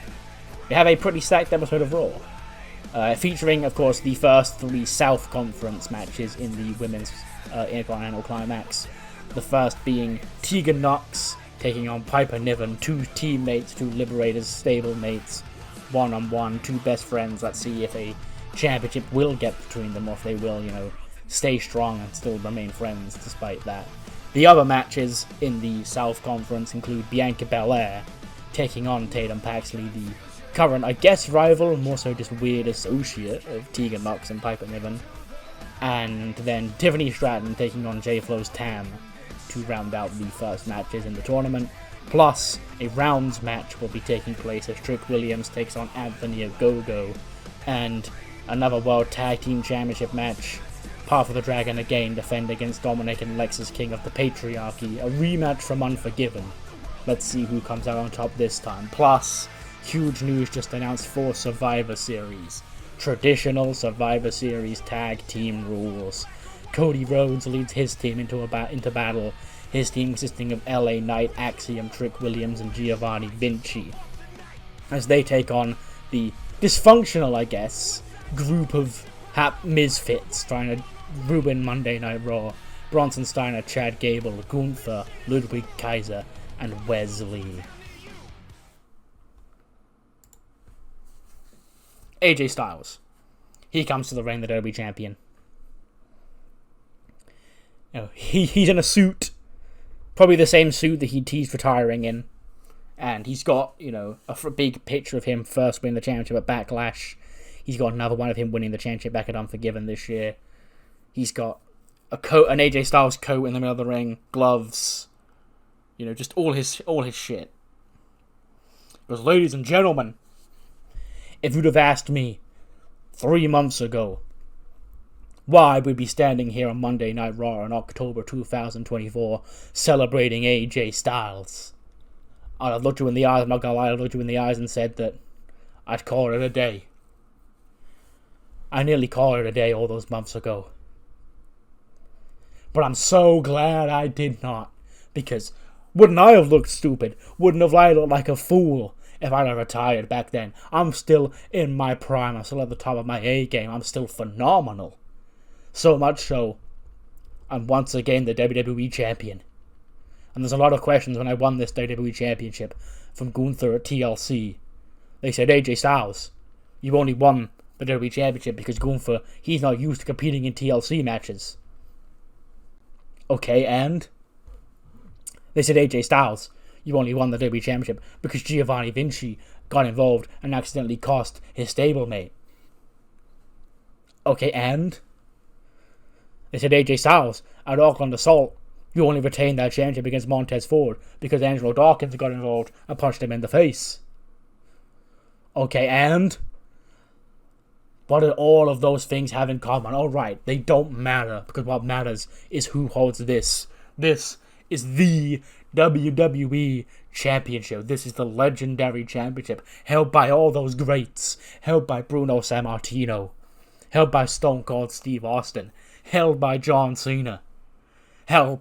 we have a pretty stacked episode of Raw, featuring, of course, the first 3 South Conference matches in the Women's Intercontinental Climax. The first being Tegan Nox taking on Piper Niven, 2 teammates, 2 Liberators, stablemates, 1-on-1, 2 best friends. Let's see if a championship will get between them, or if they will, stay strong and still remain friends despite that. The other matches in the South Conference include Bianca Belair taking on Tatum Paxley, the current, I guess, rival, more so just weird associate of Tegan Nox and Piper Niven. And then Tiffany Stratton taking on J-Flow's Tam to round out the first matches in the tournament. Plus, a rounds match will be taking place as Trick Williams takes on Anthony Ogogo, and another World Tag Team Championship match Path of the Dragon again defend against Dominic and Lexis King of the Patriarchy. A rematch from Unforgiven. Let's see who comes out on top this time. Plus, huge news just announced for Survivor Series. Traditional Survivor Series tag team rules. Cody Rhodes leads his team into battle. His team consisting of LA Knight, Axiom, Trick Williams, and Giovanni Vinci. As they take on the dysfunctional, I guess, group of misfits trying to ruin Monday Night Raw. Bronson Steiner, Chad Gable, Gunther, Ludwig Kaiser, and Wes Lee. AJ Styles. He comes to the ring, the WWE Champion. You know, he's in a suit. Probably the same suit that he teased retiring in. And he's got, you know, a big picture of him first winning the championship at Backlash. He's got another one of him winning the championship back at Unforgiven this year. He's got a coat, an AJ Styles coat in the middle of the ring, gloves, you know, just all his shit. Because, ladies and gentlemen, if you'd have asked me 3 months ago why we'd be standing here on Monday Night Raw in October 2024 celebrating AJ Styles, I'd have looked you in the eyes, I'm not gonna lie, I'd have looked you in the eyes and said that I'd call it a day. I nearly called it a day all those months ago. But I'm so glad I did not. Because wouldn't I have looked stupid? Wouldn't have I looked like a fool if I'd have retired back then? I'm still in my prime. I'm still at the top of my A game. I'm still phenomenal. So much so, I'm once again the WWE Champion. And there's a lot of questions when I won this WWE Championship from Gunther at TLC. They said, AJ Styles, you only won the WWE Championship because Gunther, he's not used to competing in TLC matches. Okay, and? They said, AJ Styles, you only won the WWE Championship because Giovanni Vinci got involved and accidentally cost his stablemate. Okay, and? They said, AJ Styles, at Auckland Assault, you only retained that championship against Montez Ford because Angelo Dawkins got involved and punched him in the face. Okay, and? What do all of those things have in common? Alright, they don't matter, because what matters is who holds this. This is the WWE Championship. This is the legendary championship, held by all those greats, held by Bruno Sammartino, held by Stone Cold Steve Austin, held by John Cena,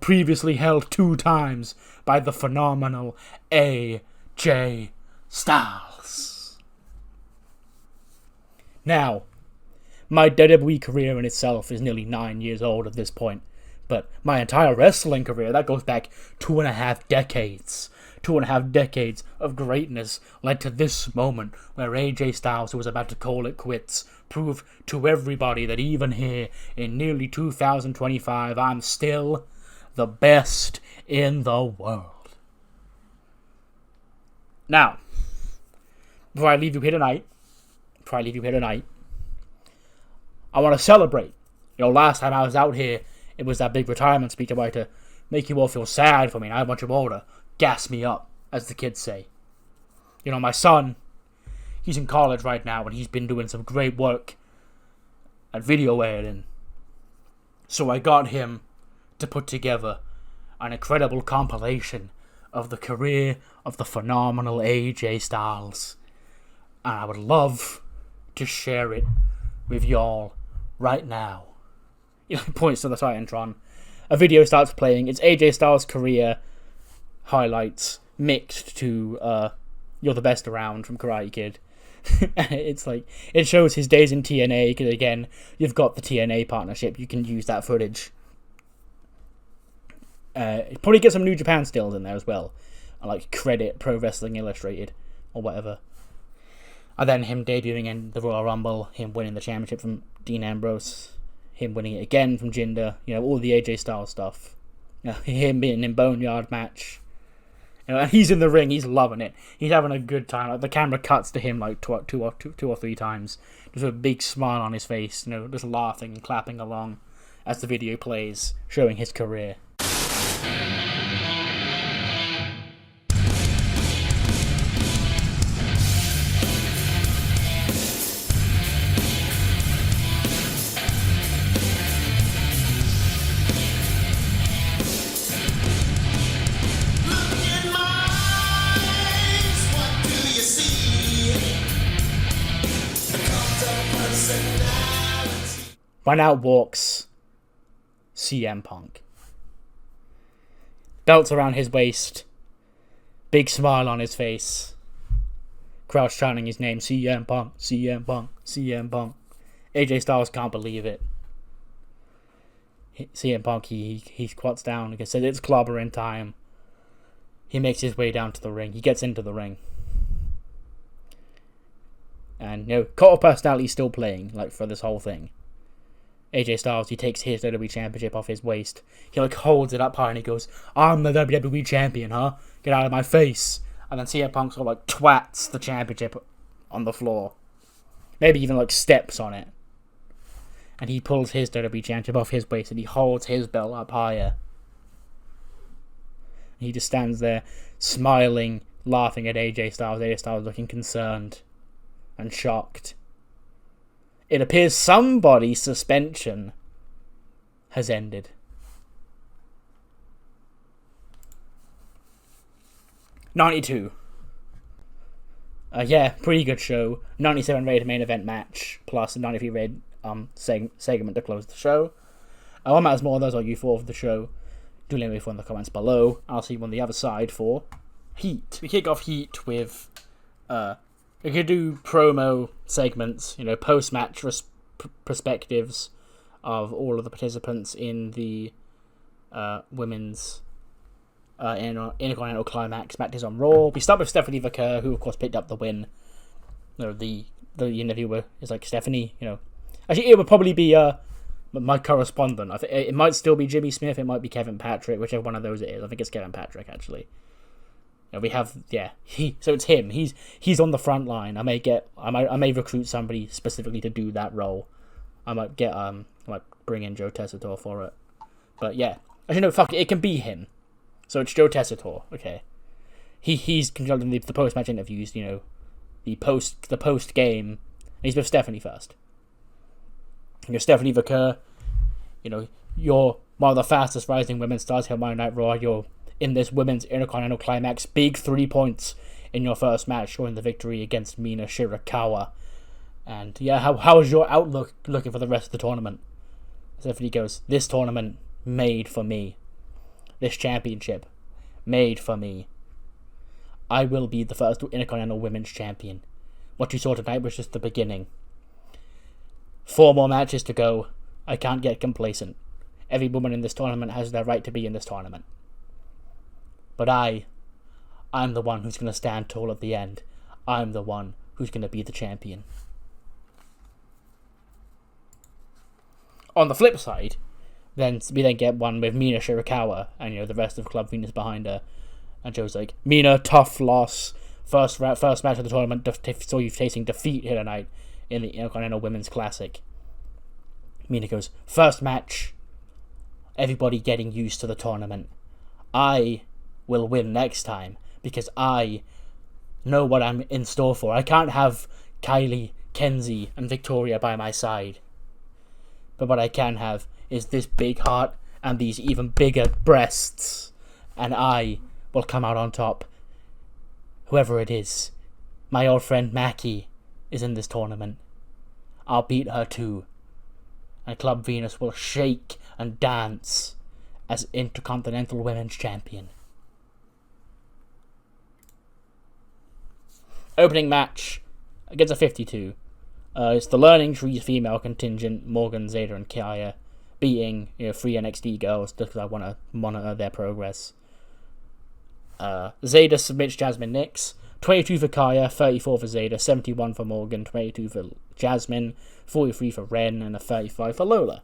previously held 2 times by the phenomenal AJ Styles. Now, my WWE career in itself is nearly 9 years old at this point, but my entire wrestling career, that goes back 2.5 decades. 2.5 decades of greatness led to this moment where AJ Styles, who was about to call it quits, proved to everybody that even here in nearly 2025, I'm still the best in the world. Now, before I leave you here tonight, I want to celebrate. You know, last time I was out here, it was that big retirement speech about to make you all feel sad for me, and I want you all to gas me up, as the kids say. You know, my son, he's in college right now, and he's been doing some great work at video editing. So I got him to put together an incredible compilation of the career of the phenomenal AJ Styles. And I would love to share it with y'all right now. You know, he points to the Titantron. A video starts playing. It's AJ Styles' career highlights mixed to You're the Best Around from Karate Kid. It's like, it shows his days in TNA, because again, you've got the TNA partnership. You can use that footage. Probably get some New Japan stills in there as well. Like credit Pro Wrestling Illustrated or whatever. And then him debuting in the Royal Rumble, him winning the championship from Dean Ambrose, him winning it again from Jinder, you know, all the AJ Styles stuff. You know, him being in Boneyard match. You know, and he's in the ring, he's loving it. He's having a good time. Like, the camera cuts to him like two or three times. Just with a big smile on his face, you know, just laughing and clapping along as the video plays, showing his career. Right now walks CM Punk. Belts around his waist. Big smile on his face. Crowd chanting his name, CM Punk, CM Punk, CM Punk. AJ Styles can't believe it. CM Punk, he squats down. Like I said, it's clobbering time. He makes his way down to the ring. He gets into the ring. And, cult of personality is still playing, like, for this whole thing. AJ Styles, he takes his WWE Championship off his waist. He, holds it up high and he goes, I'm the WWE Champion, huh? Get out of my face. And then CM Punk sort of, twats the championship on the floor. Maybe even, steps on it. And he pulls his WWE Championship off his waist and he holds his belt up higher. He just stands there, smiling, laughing at AJ Styles. AJ Styles looking concerned and shocked. It appears somebody's suspension has ended. '92. Pretty good show. 97 rated main event match, plus a 93 rated segment to close the show. What matters more, those are you for the show. Do let me know in the comments below. I'll see you on the other side for Heat. We kick off Heat with we could do promo segments, post-match perspectives of all of the participants in the women's Intercontinental Climax matches on Raw. We start with Stephanie Vaquer, who of course picked up the win. The interviewer is Stephanie. Actually, it would probably be my correspondent. I think it might still be Jimmy Smith. It might be Kevin Patrick, whichever one of those it is. I think it's Kevin Patrick actually. We have so it's him. He's on the front line. I may recruit somebody specifically to do that role. I might get bring in Joe Tessitore for it. But yeah, actually no, fuck it. It can be him. So it's Joe Tessitore. Okay, he's conducting the post match interviews. The post game. And he's with Stephanie first. Stephanie Vaquer. You're one of the fastest rising women's stars here on Monday Night Raw. You're in this women's Intercontinental Climax, big 3 points in your first match, showing the victory against Mina Shirakawa. And how is your outlook looking for the rest of the tournament? Stephanie goes, this tournament made for me. This championship made for me. I will be the first Intercontinental Women's Champion. What you saw tonight was just the beginning. 4 more matches to go. I can't get complacent. Every woman in this tournament has their right to be in this tournament. But I'm the one who's going to stand tall at the end. I'm the one who's going to be the champion. On the flip side, we then get one with Mina Shirakawa and the rest of Club Venus behind her. And Joe's like, Mina, tough loss. First match of the tournament, saw you facing defeat here tonight in the Intercontinental Women's Classic. Mina goes, first match, everybody getting used to the tournament. I will win next time because I know what I'm in store for. I can't have Kylie, Kenzie, and Victoria by my side. But what I can have is this big heart and these even bigger breasts. And I will come out on top. Whoever it is. My old friend Mackie is in this tournament. I'll beat her too. And Club Venus will shake and dance as Intercontinental Women's Champion. Opening match against a 52. It's the Learning Tree's female contingent, Morgan, Zeta, and Kaya, beating 3 NXT girls just because I want to monitor their progress. Zeta submits Jasmine Nix. 22 for Kaya, 34 for Zeta, 71 for Morgan, 22 for Jasmine, 43 for Ren, and a 35 for Lola.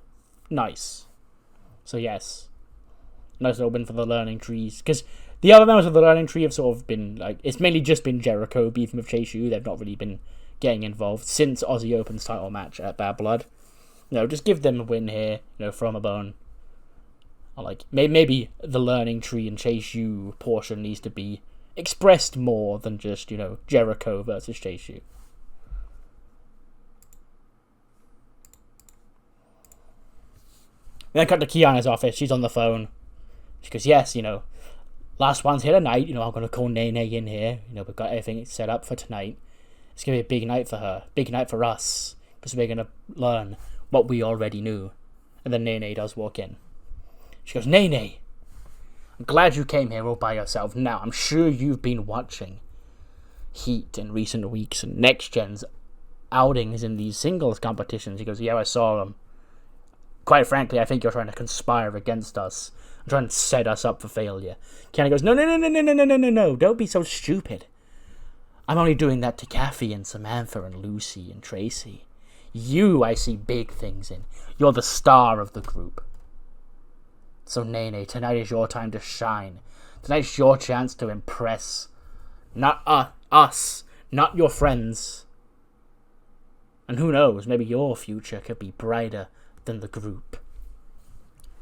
Nice. So yes, nice little win for the Learning Trees, because the other members of the Learning Tree have sort of been, it's mainly just been Jericho beefing with Chase U. They've not really been getting involved since Aussie Open's title match at Bad Blood. Just give them a win here, from a bone. Maybe the Learning Tree and Chase U portion needs to be expressed more than just, Jericho versus Chase U. We then cut to Kiana's office. She's on the phone. She goes, yes, last one's here tonight. I'm going to call Nene in here. We've got everything set up for tonight. It's going to be a big night for her. Big night for us. because we're going to learn what we already knew. And then Nene does walk in. She goes, Nene, I'm glad you came here all by yourself. Now, I'm sure you've been watching Heat in recent weeks and Next Gen's outings in these singles competitions. He goes, yeah, I saw them. Quite frankly, I think you're trying to conspire against us. I'm trying to set us up for failure. Kenny goes, no, don't be so stupid. I'm only doing that to Kathy and Samantha and Lucy and Tracy. You, I see big things in. You're the star of the group. So, Nene, tonight is your time to shine. Tonight's your chance to impress. Not us, not your friends. And who knows, maybe your future could be brighter than the group.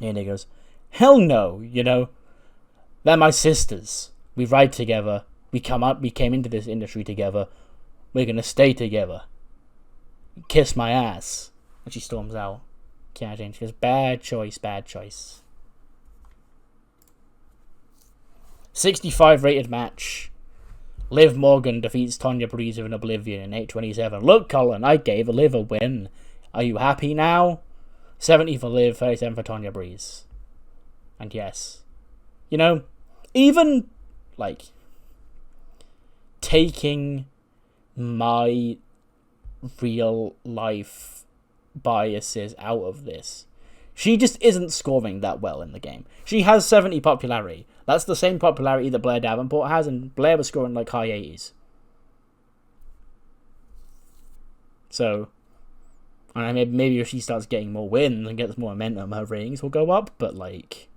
Nene goes, hell no, you know. They're my sisters. We ride together. We came into this industry together. We're gonna stay together. Kiss my ass. And she storms out. Kiana James goes, bad choice. 65 rated match. Liv Morgan defeats Tonya Breeze of an Oblivion in 8:27. Look, Colin, I gave Liv a win. Are you happy now? 70 for Liv, 37 for Tonya Breeze. And yes, you know, even, like, taking my real life biases out of this, she just isn't scoring that well in the game. She has 70 popularity. That's the same popularity that Blair Davenport has, and Blair was scoring like high 80s. So, I mean, maybe if she starts getting more wins and gets more momentum, her ratings will go up, but like...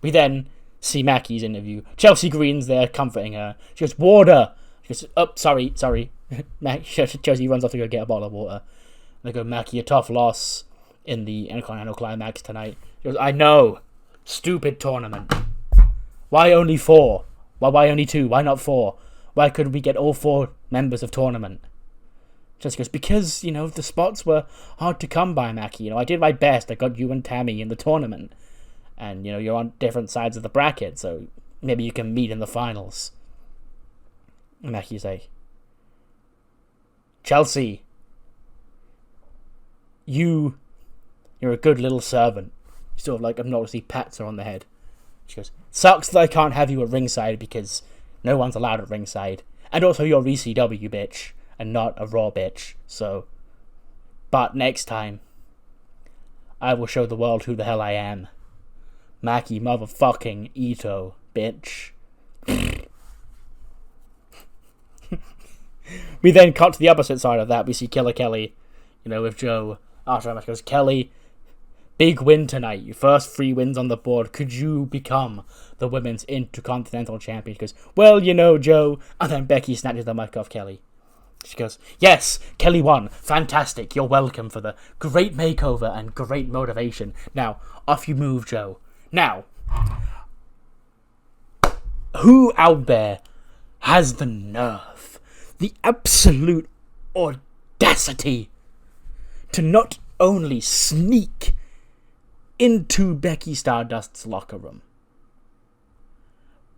We then see Mackie's interview. Chelsea Green's there comforting her. She goes, water! She goes, oh, sorry. Chelsea runs off to go get a bottle of water. They go, Mackie, a tough loss in the Intercontinental Climax tonight. She goes, I know. Stupid tournament. Why only 4? Why only 2? Why not 4? Why couldn't we get all 4 members of tournament? Chelsea goes, because, you know, the spots were hard to come by, Mackie. You know, I did my best. I got you and Tammy in the tournament. And, you know, you're on different sides of the bracket, so maybe you can meet in the finals. And Mackie's like, Chelsea, you're a good little servant. Sort of like obnoxiously pats her on the head. She goes, sucks that I can't have you at ringside because no one's allowed at ringside. And also you're ECW bitch and not a Raw bitch, so... But next time, I will show the world who the hell I am. Mackie motherfucking Ito, bitch. We then cut to the opposite side of that. We see Killer Kelly, you know, with Joe. After that match goes, Kelly, big win tonight. Your first 3 wins on the board. Could you become the Women's Intercontinental Champion? She goes, well, you know, Joe. And then Becky snatches the mic off Kelly. She goes, yes, Kelly won. Fantastic. You're welcome for the great makeover and great motivation. Now, off you move, Joe. Now, who out there has the nerve, the absolute audacity to not only sneak into Becky Stardust's locker room,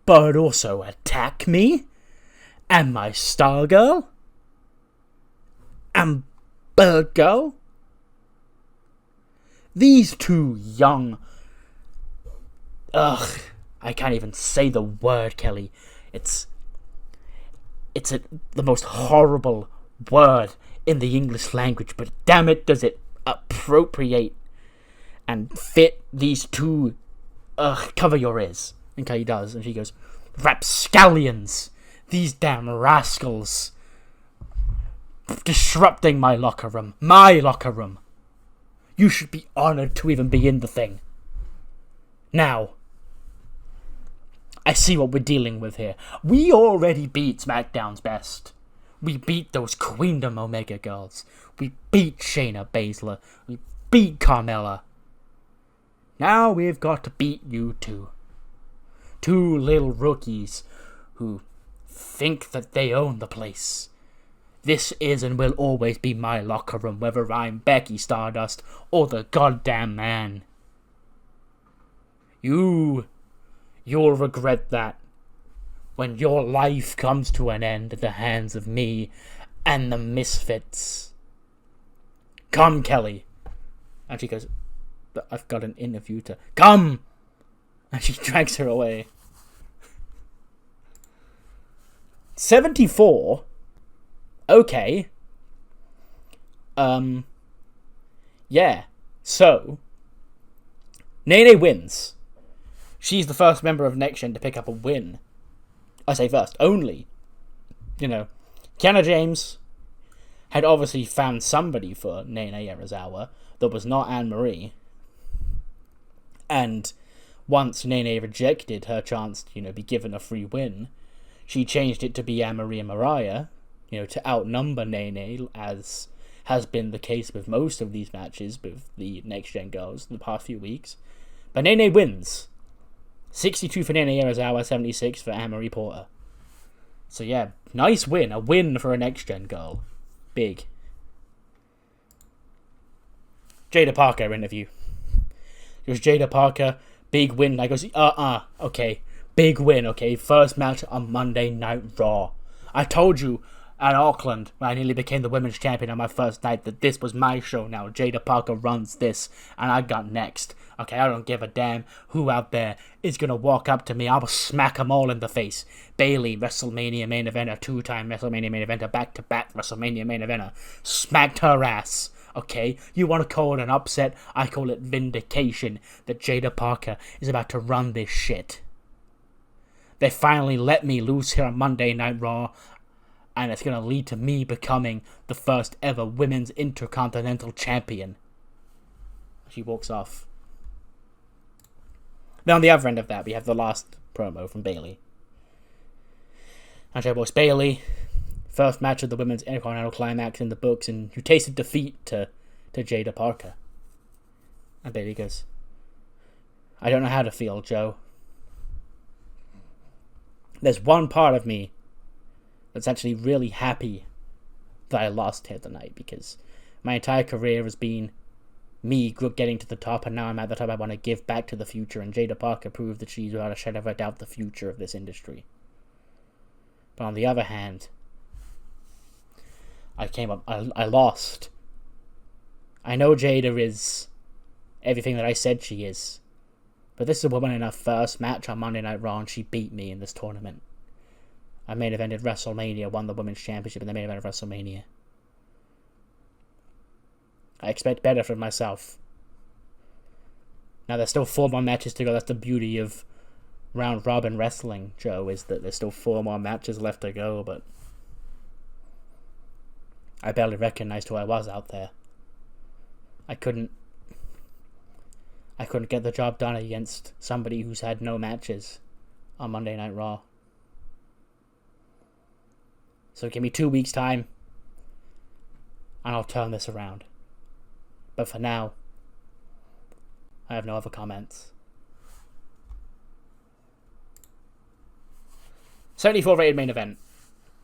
but also attack me and my star girl and bird girl? These 2 young... I can't even say the word, Kelly. It's the most horrible word in the English language, but damn it, does it appropriate and fit these 2... cover your ears. And Kelly does, and she goes, rapscallions! These damn rascals! Disrupting my locker room. My locker room! You should be honored to even be in the thing. Now, I see what we're dealing with here. We already beat SmackDown's best. We beat those Queendom Omega girls. We beat Shayna Baszler. We beat Carmella. Now we've got to beat you 2. 2 little rookies who think that they own the place. This is and will always be my locker room, whether I'm Becky Stardust or the goddamn man. You'll regret that when your life comes to an end at the hands of me and the Misfits. Come, Kelly. And she goes, but I've got an interview to... Come! And she drags her away. 74? Okay. Yeah. So, Nene wins. She's the first member of Next Gen to pick up a win. I say first, only. You know, Kiana James had obviously found somebody for Nene Yarazawa that was not Anne-Marie. And once Nene rejected her chance to, be given a free win, she changed it to be Anne-Marie and Mariah, to outnumber Nene, as has been the case with most of these matches with the Next Gen girls in the past few weeks. But Nene wins. 62 for Nene Yarazawa, 76 for Anne-Marie Porter. So yeah, nice win. A win for a Next Gen girl. Big. Jada Parker interview. It was Jada Parker, big win. I goes, okay. Big win, okay. First match on Monday Night Raw. I told you at Auckland, when I nearly became the women's champion on my first night, that this was my show now. Jada Parker runs this, and I got next. Okay, I don't give a damn who out there is going to walk up to me. I will smack them all in the face. Bayley, WrestleMania main eventer, 2-time WrestleMania main eventer, back-to-back WrestleMania main eventer. Smacked her ass. Okay, you want to call it an upset? I call it vindication that Jada Parker is about to run this shit. They finally let me loose here on Monday Night Raw, and it's going to lead to me becoming the first ever women's Intercontinental Champion. She walks off. Then on the other end of that, we have the last promo from Bayley. And she walks Bayley. First match of the women's Intercontinental Climax in the books, and you tasted defeat to Jada Parker. And Bayley goes, I don't know how to feel, Joe. There's one part of me that's actually really happy that I lost here tonight, because my entire career has been me getting to the top, and now I'm at the top. I want to give back to the future, and Jada Parker proved that she's without a shadow of a doubt the future of this industry. But on the other hand, I lost. I know Jada is everything that I said she is, but this is a woman in her first match on Monday Night Raw, and she beat me in this tournament. I main evented WrestleMania, won the Women's Championship in the main event of WrestleMania. I expect better from myself. Now, there's still 4 more matches to go. That's the beauty of round robin wrestling, Joe, is that there's still 4 more matches left to go, but I barely recognized who I was out there. I couldn't get the job done against somebody who's had no matches on Monday Night Raw. So give me 2 weeks' time, and I'll turn this around. But for now, I have no other comments. 74 rated main event.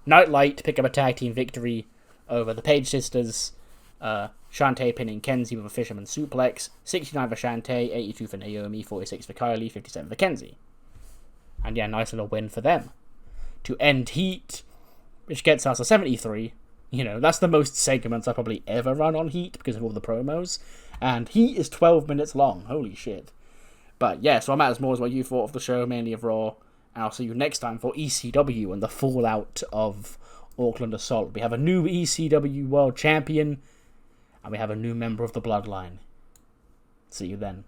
Nightlight to pick up a tag team victory over the Page Sisters. Shantae pinning Kenzie with a fisherman suplex. 69 for Shantae, 82 for Naomi, 46 for Kylie, 57 for Kenzie. And yeah, nice little win for them. To end Heat, which gets us a 73. That's the most segments I probably ever run on Heat because of all the promos. And Heat is 12 minutes long. Holy shit. But yeah, so I'm at as more as what you thought of the show, mainly of Raw. And I'll see you next time for ECW and the fallout of Auckland Assault. We have a new ECW World Champion, and we have a new member of the Bloodline. See you then.